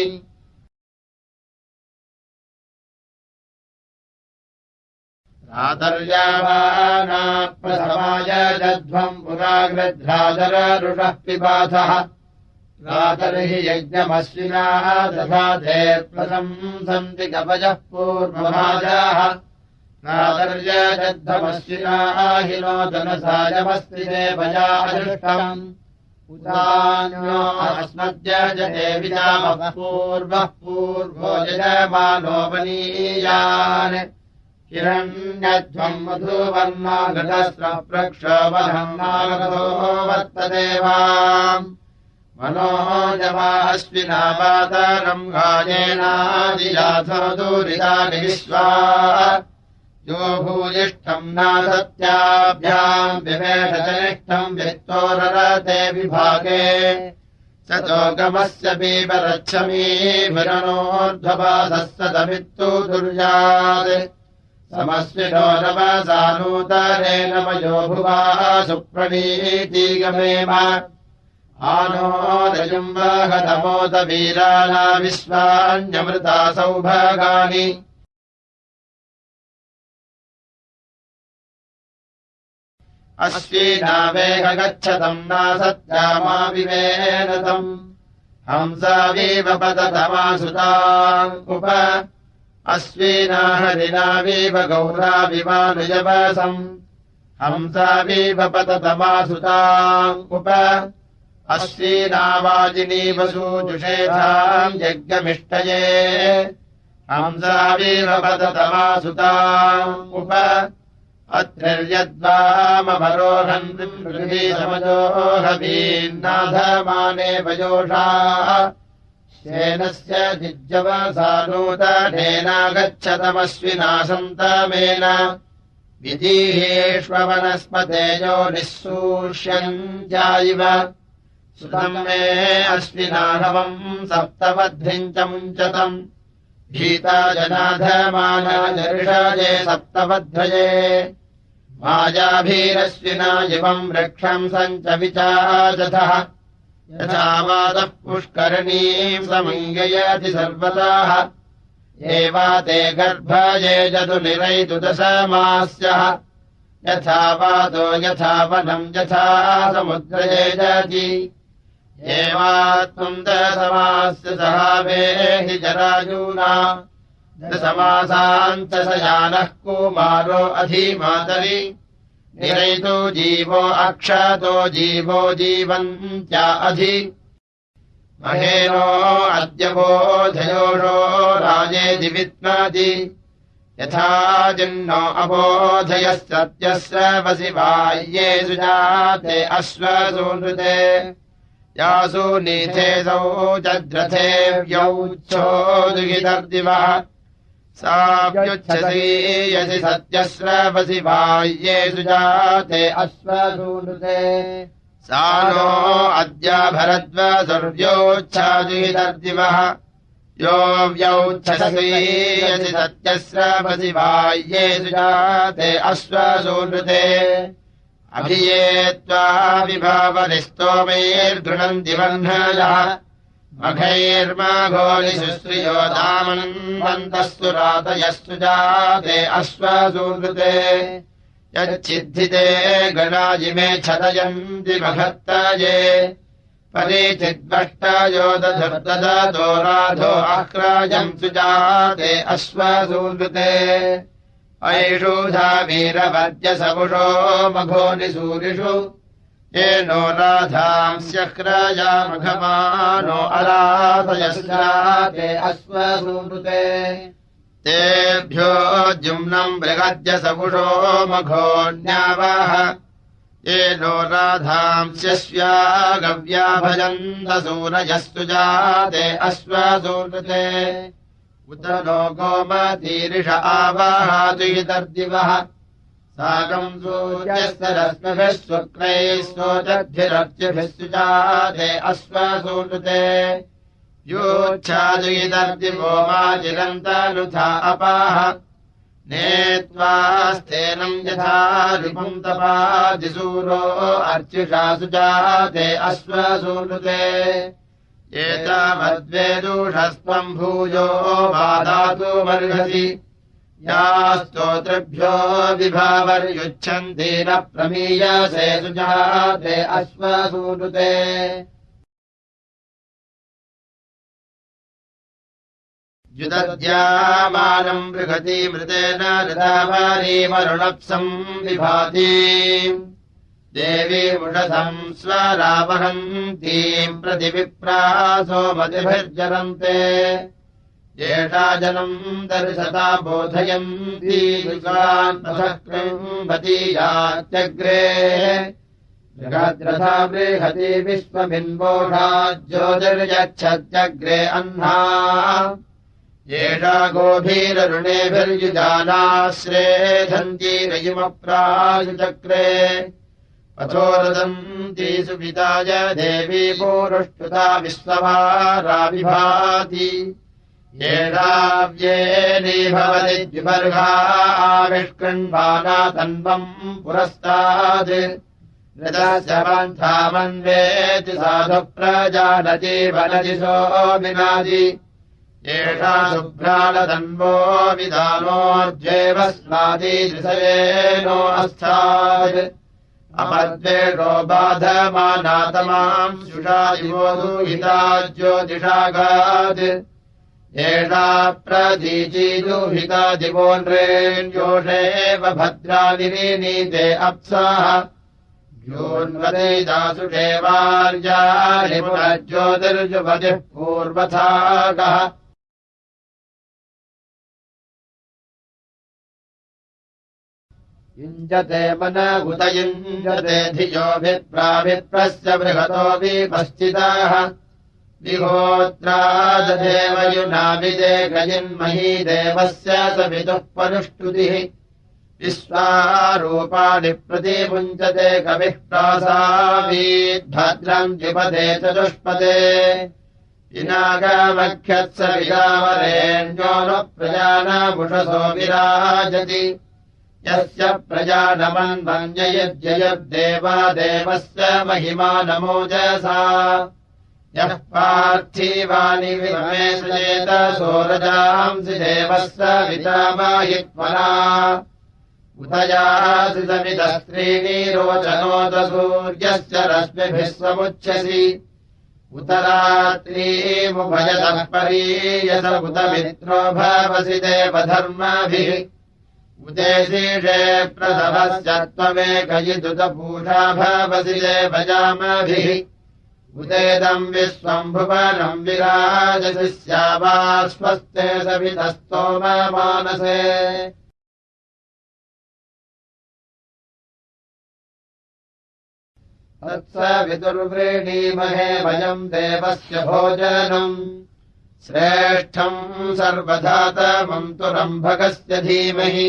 रातर्यावानाप्रथमाय जध्वम् पुरागृध्रादररुषः पिबाधः रातर्हि यज्ञमश्विनाः दधाते प्रशंसन्ति कवयः पूर्वभाजाः नादर्यजद्धमश्विनाहिनो जनसायमस्ति देवया अदृष्टम् उदान्यो अस्मद्यजते विजामः पूर्वः पूर्वो यजमानोपनीयान् हिरण्यध्वम् मधुवर्णागतस्रप्रक्षोभम् नागतो वर्तदेवाम् मनोजवाश्विना वातरम् गायेनादियाथो दूरितानि विश्वा यो भूयिष्ठम् नासत्याभ्याम् विवेशजनिष्ठम् व्यक्तोररते विभागे स चोगमस्य पीबरच्छमीभिरनोर्ध्वपादः सदमित्तु दुर्यात् समस्विनो नवसानूतरेण मयो भुवा सुप्रणीतिगमेम आनोदयम् वाहतमोद वीराणा विश्वान्यमृता सौभागानि अश्विनावेह गच्छतम् नासत्यामाविवेनतम् हंसावीव पततमासुताम् उप अश्विना हरिणावीव गौराविमानुजवसम् हंसावीव पततमासुताम् उप अश्विना वाजिनीव सूजुषेधाम् यज्ञमिष्टये हंसावीव पततमासुताम् उप अत्रिर्यद्वामवरोहन् समजोहवीन्नाधमाने वयोषा शेनस्य जिज्जवसानूतनेनागच्छतमश्विना सन्तमेन विजीहेष्वनस्पतेजो निःसूष्यञ्जायिव सुतम् मे अश्विनाहवम् सप्तवध्रिम् च मुञ्चतम् भीता जनाधमानाजर्षजे सप्तवध्रये मायाभीरश्विना इवम् वृक्षम् सञ्च विचाचथः यथा वातः पुष्करणीम् समङ्गयति सर्वताः एवाते गर्भये जदुनिरैतु दशमास्यः यथा वातो यथा वनम् यथा समुद्रये जति एवात्मम् दशमास्य सहावेहि जरायूना दशमासाम् च शयानः कुमारो अधिमातरि निरैतो जीवो अक्षतो जीवो जीवन्त्या अधि महेनो अद्य बोधयोषो राजेति विद्मति यथा जिन्नो अबोधयः सत्यस्य वसि बाह्ये सुजाते अश्वसूनृते यासु नीथेसौ जद्रथेव्यौच्छोदुहितर्दिवः साप्युच्छसि यसि सत्यस्रवसि बाह्ये सुजाते अश्वसूनृते सा नो अद्य भरद्वसुर्व्योच्छादुहितर्दिवः यो व्यौच्छसि यसि सत्यस्रवसि बाह्ये सुजाते अश्वसूनृते अभियेत्वा विभावनिस्तोमैर्धृणन्ति वह्नयः मघैर्माघोलिशुश्रियो दामन्वन्तः सुरातयः सुजाते अश्वसूनृते यच्छिद्धिते गणाजिमे छदयन्ति मघत्तये परिचिद्वष्टयो दधुर्ददतो राधो आक्राजम् सुजाते अश्वसूनृते ऐषूधा वीरवर्जसपुषो मघोनिसूरिषु येनो राधांस्यक्रायामघमानो अराधयस्याते अश्वसूनृते तेभ्यो जुम्नम् बृहद्यसपुषो मघोन्यावाह येनो राधांस्यस्यागव्या भजन्तसूरयः सुजाते अश्वसूनृते उत नो गोमतीरिष आवाहातु हितर्दिवः साकम् सूर्यस्य रश्मिभिः शुक्रैः सोचद्भिरर्चिभिः सुजाते अश्वसूनृते योच्छादुहितर्दिवो माजिरन्तनुथा अपाः नेत्वास्तेनम् यथा रिपुम् तपादिसूरो अर्चिषा सुजाते अश्वसूनृते एतावद्वेदूषस्त्वम् भूयो वादातुमर्हसि या स्तोतृभ्यो विभावर्युच्छन्ति न प्रमीयसे सुजाते अश्वसूनृते युदद्यामानम् बृहती मृतेन ऋतावारीमरुणप्सम् विभाति देवी उषसम् स्वरावहन्तीम् प्रतिविप्रासो मतिभिर्जरन्ते येषा जनम् दर्शता बोधयन्ती कृम्भतीयात्यग्रे जगद्रथा बृहती विश्वमिन्वोढा ज्योतिर्यच्छत्यग्रे अह्ना येषा गोभीररुणेभिर्युजानाश्रेधन्ती रयुमप्रायुचक्रे पथोरदन्ती सुविताय देवी पूरुष्टुता विश्वभाराविभाति येषाव्येनी भवति द्विवर्गा आविष्कृण्वाना तन्वम् पुरस्तात् ऋतस्य पन्थामन्वेति साधु प्रजानति वनति सोमिनादि येषा शुभ्रालतन्वो विधानोऽर्जेव स्नादिदृशयेनो अस्तात् अपद्वेषो बाधमानातमाम् शुषा इवो दुहिता ज्योतिषागात् येषा प्रदीचीदुहिता दिवोन्रेण्योषेव भद्रानिरीनीते अप्साः ज्योन्वदेदासुषेवार्याणि पुनज्योतिर्जुपतिः पूर्वथागः युञ्जते मन उत युञ्जते धियोभिप्राभिप्रस्य बृहतो विपश्चिताः विहोत्राददेव युनाविदे गजिन्मही देवस्य सवितुः पनुष्टुतिः विश्वारूपाणि प्रतिमुञ्चते कविः प्रासावीद्भद्रम् द्विपदे चतुष्पदे विनागमख्यत्स विगावरेण्यो न प्रजानामुषसो विराजति यस्य प्रजानमन्वन्ययज्जयद्देवा देवस्य महिमा नमोजसा यः पार्थिवानि विमेशयेत सोरजांसि देवस्य वितामाहित्वना उतयासि समितस्त्रीणि रोचनोत सूर्यस्य रश्मिभिः समुच्यसि उत रात्रीमुभयतः परीयस उत मित्रो भवसि देवधर्मभिः उदेशीषे प्रसवस्य त्वमेकयिदुत पूषा भवसि देवजामभिः उदेदम् विश्वम् भुवनम् विराजसि स्यावाश्वस्ते सवितस्तोम मानसे तत्सवितुर्वृणीमहे वयम् देवस्य भोजनम् श्रेष्ठम् सर्वधातमम् तु रम्भकस्य धीमहि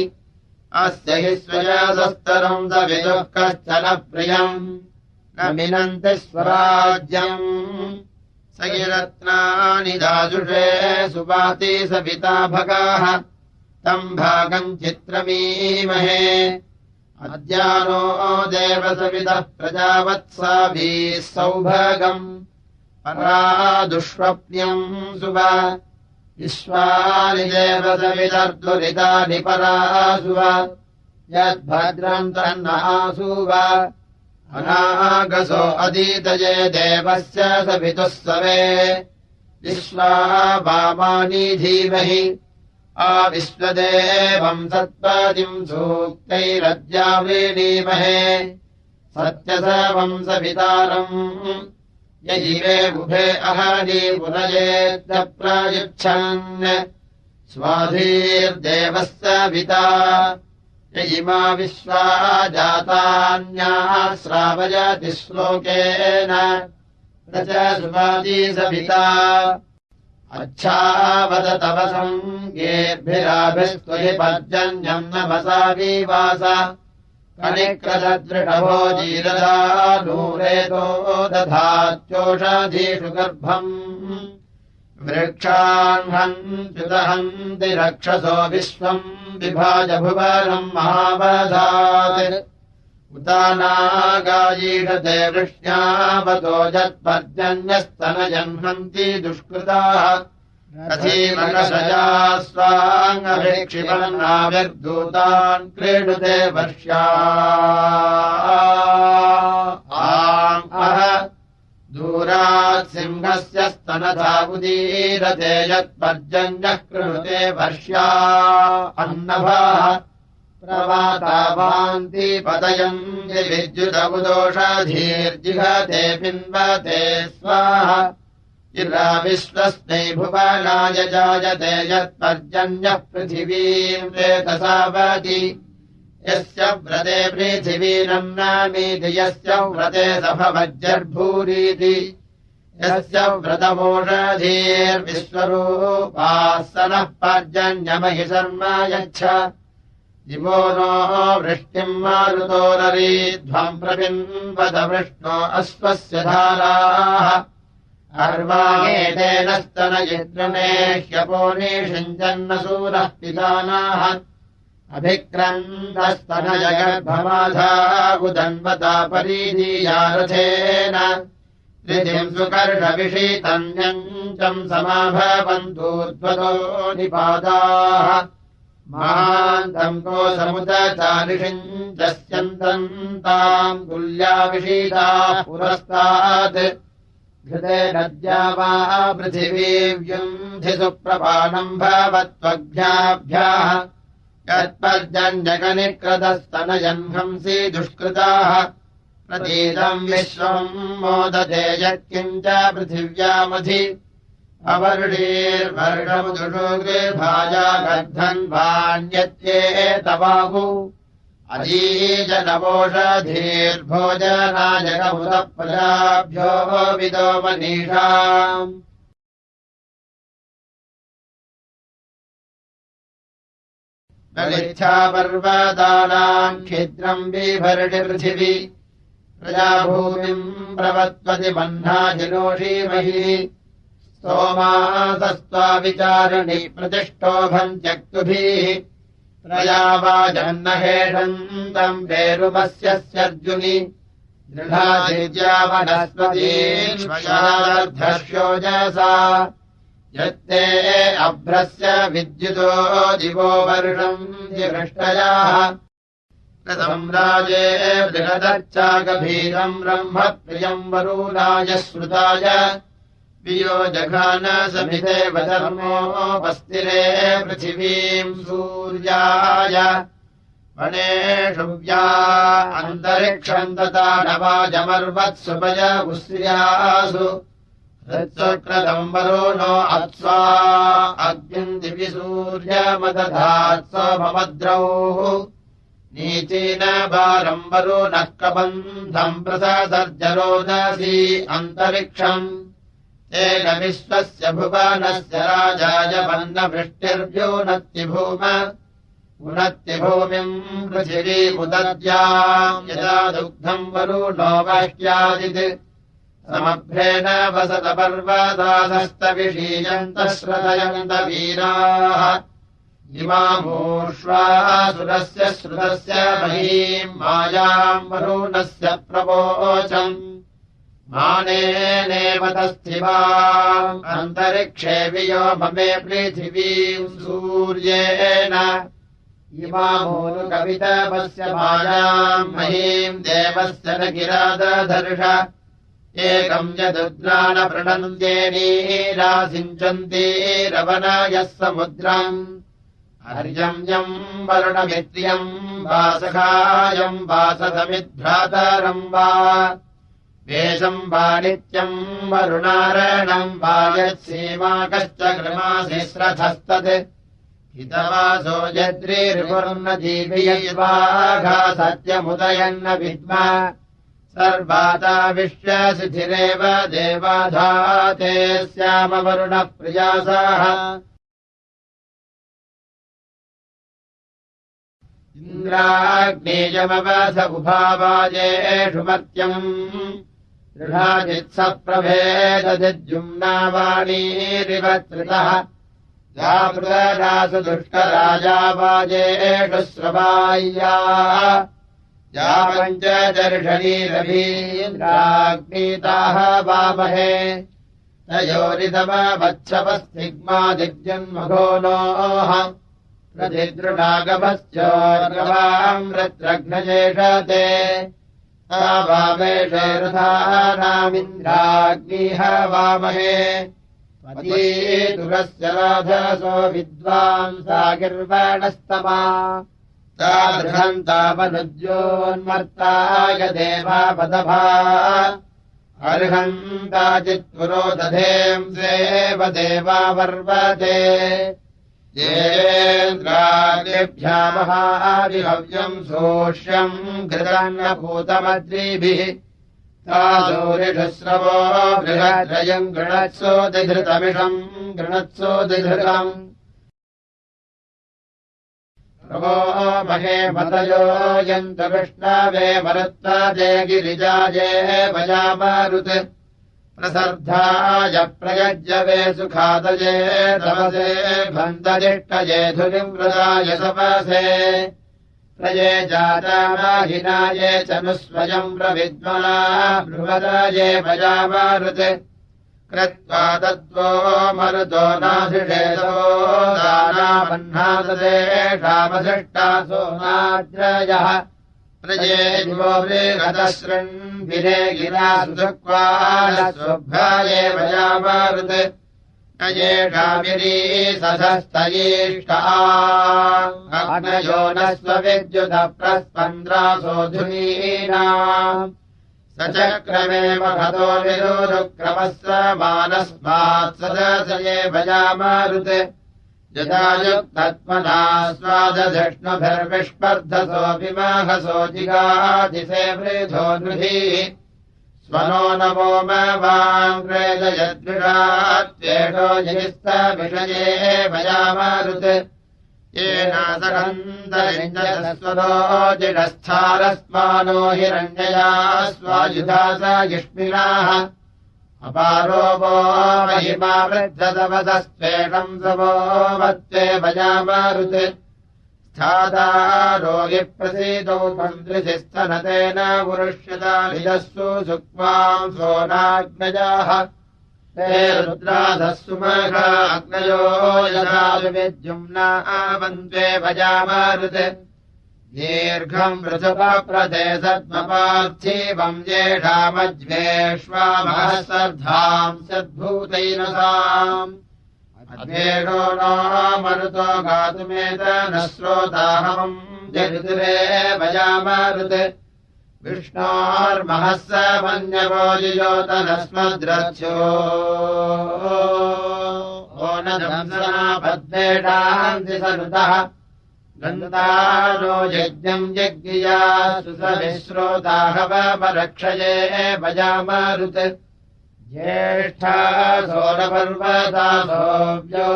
अस्य हि स्वयसस्तरम् सवितुः कश्चन प्रियम् न मिनन्ति स्वराज्यम् स हि रत्नानि दाजुषे सुपाति सविता भगाः तम् भागम् चित्रमीमहे अद्यानो देवसवितः प्रजावत्साभिः सौभगम् परादुष्वप्न्यम् सुव विश्वानि देवसवितर्दुरितानि परासुव यद्भद्रम् तन्न आसुव अनागसो अदीतये देवस्य सवितुः सवे विश्वा वामानि धीमहि आविश्वदेवम् सत्पदिम् सूक्तैरद्यावृणीमहे सत्यसवम् सवितारम् यजिवे उभे अहनि पुनयेद्य प्रयुच्छन् स्वाधीर्देवस्य विता यजिमा विश्वा जातान्याः श्रावयति श्लोकेन न च सुवादी सविता अच्छावद तव सङ्गेर्भिराभिस्त्वहि पर्जन्यम् नमसा विवास कनिक्रदृढभो जीरदानूरेतो दधात्योषधीषु गर्भम् वृक्षाह्नन्त्युदहन्ति रक्षसो विश्वम् विभाज भुवनम् महावधात् उतानागायीषते वृष्ण्यावतो यत्पर्जन्यस्तनजह्नन्ति दुष्कृताः कथीमकशया स्वाङ्गभिक्षिपन्नाविर्दूतान् क्रीडुते वर्ष्या दूरात् सिंहस्य स्तनथा उदीरते यत्पर्जन्यः कृणुते वर्ष्या अन्नभाः प्रवाता भान्ति पतयन्ति विद्युदमुदोषधीर्जिघते पिन्वते स्वाहा इरा विश्वस्मै भुवनाय जायते यत्पर्जन्यः पृथिवीम् वेतसावति यस्य व्रते पृथिवीरन्नामीति यस्य व्रते सभवज्जर्भूरीति यस्य व्रतमोषधीर्विश्वरूपाः स नः पर्जन्यमहि शर्म यच्छ दिवो नो वृष्टिम् मारुतोररीध्वम् प्रपिन्वत वृष्णो अश्वस्य धाराः अर्वाणेतेन स्तनयिद्रमेह्यपोनिषिञ्जन्नसूरः पितानाः अभिक्रन्दस्तनजगर्भमाधा उदन्वता परीदीया रथेन त्रिधिम् सुकर्षविषीतन्यञ्चम् समाभवन्तूर्ध्वतो निपादाः महान्तम् कोशमुदचारिषिञ्चस्यन्तम् ताम् तुल्याविषीताः पुरस्तात् घृते नद्या वा पृथिवीव्युन्धि सुप्रपाणम् भवत्वभ्याभ्याः यत्पर्जन्यकनिकृतस्तनजन्हंसि दुष्कृताः प्रतीतम् विश्वम् मोदते यत्किञ्च पृथिव्यामधि अवर्षीर्वर्षमुदुषुगृभाजा गर्धन्वान्यत्येतबाहु अजीजनवोषधीर्भोजनायकमुदः प्रजाभ्यो विदो मनीषाम् बलिच्छा पर्वतानाम् क्षिद्रम् बिभर्षि प्रजाभूमिम् प्रवत्वति मह्नाजिनोषीमहि स्तोमासस्त्वाविचारिणि प्रतिष्ठोभम् त्यक्तुभिः प्रजावाजन्नहेषन्तम् पेरुमस्यर्जुनि दृढादित्या वनस्पतीर्षोजसा यत्ते अभ्रस्य विद्युतो दिवो वर्षम् जिवृष्टयाः सम्राजे बृहदच्चागभीरम् ब्रह्मप्रियम् वरुणाय श्रुताय वियो जघान समिते वधर्मोपस्थिरे पृथिवीम् सूर्याय वनेषु व्या अन्तरिक्षम् तथा नवाजमर्वत्सुपय उस्र्यासु हृत्सुक्रतम् वरुणो अप्स्वा अग्निम् दिवि सूर्यमदधात्सोमद्रौः नीचीन भारम् वरुणः कबन्धम् प्रससर्जरोदसी अन्तरिक्षम् तेन विश्वस्य भुवनस्य राजाय वह्नवृष्टिर्व्योनत्ति भूम उनत्ति भूमिम् पृथिवीमुदद्याम् यदा दुग्धम् वरुणो वह्यादित् समभ्रेण वसत पर्वताधस्तविषीयन्तः श्रदयन्त वीराः इमामूष्वासुरस्य श्रुतस्य महीम् मायाम् वरुणस्य प्रवोचम् मानेनेव तस्थिवाम् अन्तरिक्षे वियोममे पृथिवीम् सूर्येण इमामूनुकवितपस्य मायाम् महीम् देवस्य न गिरादधर्ष एकम् यदुद्राणप्रणन्द्येनीरासिञ्चन्ति रवनायः समुद्रम् हर्यम् वरुणमित्र्यम् वासखायम् वासदमिद्भ्रातरम् वा वेषम् वा नित्यम् वरुणारणम् वा यत्सीमाकश्च कृमासिस्रथस्तत् हितवासो यद्रिर्वुर्न जीवयद्वाघा सत्यमुदयन्न विद्मा सर्वाता विश्वसिथिरेव देवाधाते स्याम वरुणः प्रियासाः इन्द्राग्नेयमवस उभावाजेषु मर्त्यम् दृढाजित्सप्रभेददिद्युम्नावाणीरिवत्रितः जापृतरासु दुष्टराजावाजेषु स्रवाय्याः या पञ्चदर्शनीरभीन्द्राग्नीताः वामहे तयोरिदमवत्सवस्तिग्मा दिग्जन्मघो नोः प्रतिदृढागभश्चोर्गवाम् रत्रघ्नजेषते वामेषे रथानामिन्द्राग्निः वामहे पतीतुरस्य राधसो विद्वांसागिर्वणस्तमा तादृशन्तामनुज्योन्मर्ताय देवापदभा अर्हन्ताचित्पुरो दधेंसेव देवावर्वते देवेन्द्रादिभ्यामहादिहव्यम् सोष्यम् घृतान्नपूतमद्रिभिः तादूरिषुस्रवो बृहद्रयम् गृणत्सो दिधृतमिषम् गृणत्सो दिधृतम् प्रभो महे मतयो यन्तु विष्णवे मरुत्तजे गिरिजाये भजामारुत् प्रसर्धाय प्रयज्यवे सुखादये तपसे भन्तजिष्टये धुरिवृदाय सपसे प्रये जातामाहिनाये च नु स्वयम् प्रविद्मना बृहदाये भजामारुत् कृत्वा तद्वो मरुतो नाधिषेदो दानामह्नाददेशामशिष्टासो नाद्रयः प्रजे दिवो बृहदशृण्भिरे गिरा सुक्वालस्वभ्राये भजामारुत् न येषामिरीसधस्तयीष्टा अग्नयो न स्वविद्युतः प्रस्पन्द्रासो धुनीनाम् सचक्रमे महतो विरोरुक्रमस्य मानस्मात् सदसये भजामारुत् यदा युक्तत्मना स्वादधिष्णुभिर्विष्पर्धसोऽभिमाहसो जिगाधिसे वृधो नृभिः स्वनो नमो मवाङ्क्रेदयद्विषात्येषो जयस्तविषये भजामारुत् येनासकन्दरिञ्जस्वरो जिडस्थारस्मानो हिरण्यया स्वायुधा स युष्मिणाः अपारो वो महिमा वृद्धतवदस्त्वेषम् समो वत्ते भजामारुत् स्थादारो प्रसीदौ तन्द्रिशिस्तनतेन पुरुष्यताभिदस्सु सुक्माम् सोनाग्नजाः ते रुद्राधस्सु मघाग्नयो यदा विद्युम्ना आवन्त्वे भजामारुत् दीर्घम् ऋतुपप्रदे सद्मपार्थिवम् येषामज्वेष्वामहसर्धाम् सद्भूतैरसाम् अद्वेषो नो मरुतो गातुमेत न श्रोताहमम् जगृतिरे भजामारुत् विष्णोर्महस्स मन्यवो युयोतनस्मद्रथ्यो ओ न दंसनापद्वेषान्ति सनुतः गन्धानो यज्ञम् यज्ञिया सुसविश्रोताहवमरक्षये भजामारुत् ज्येष्ठासो न पर्वतासोऽव्यो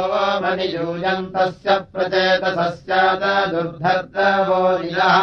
मनियूयन्तस्य प्रचेतसस्यात दुर्धर्तवो निलः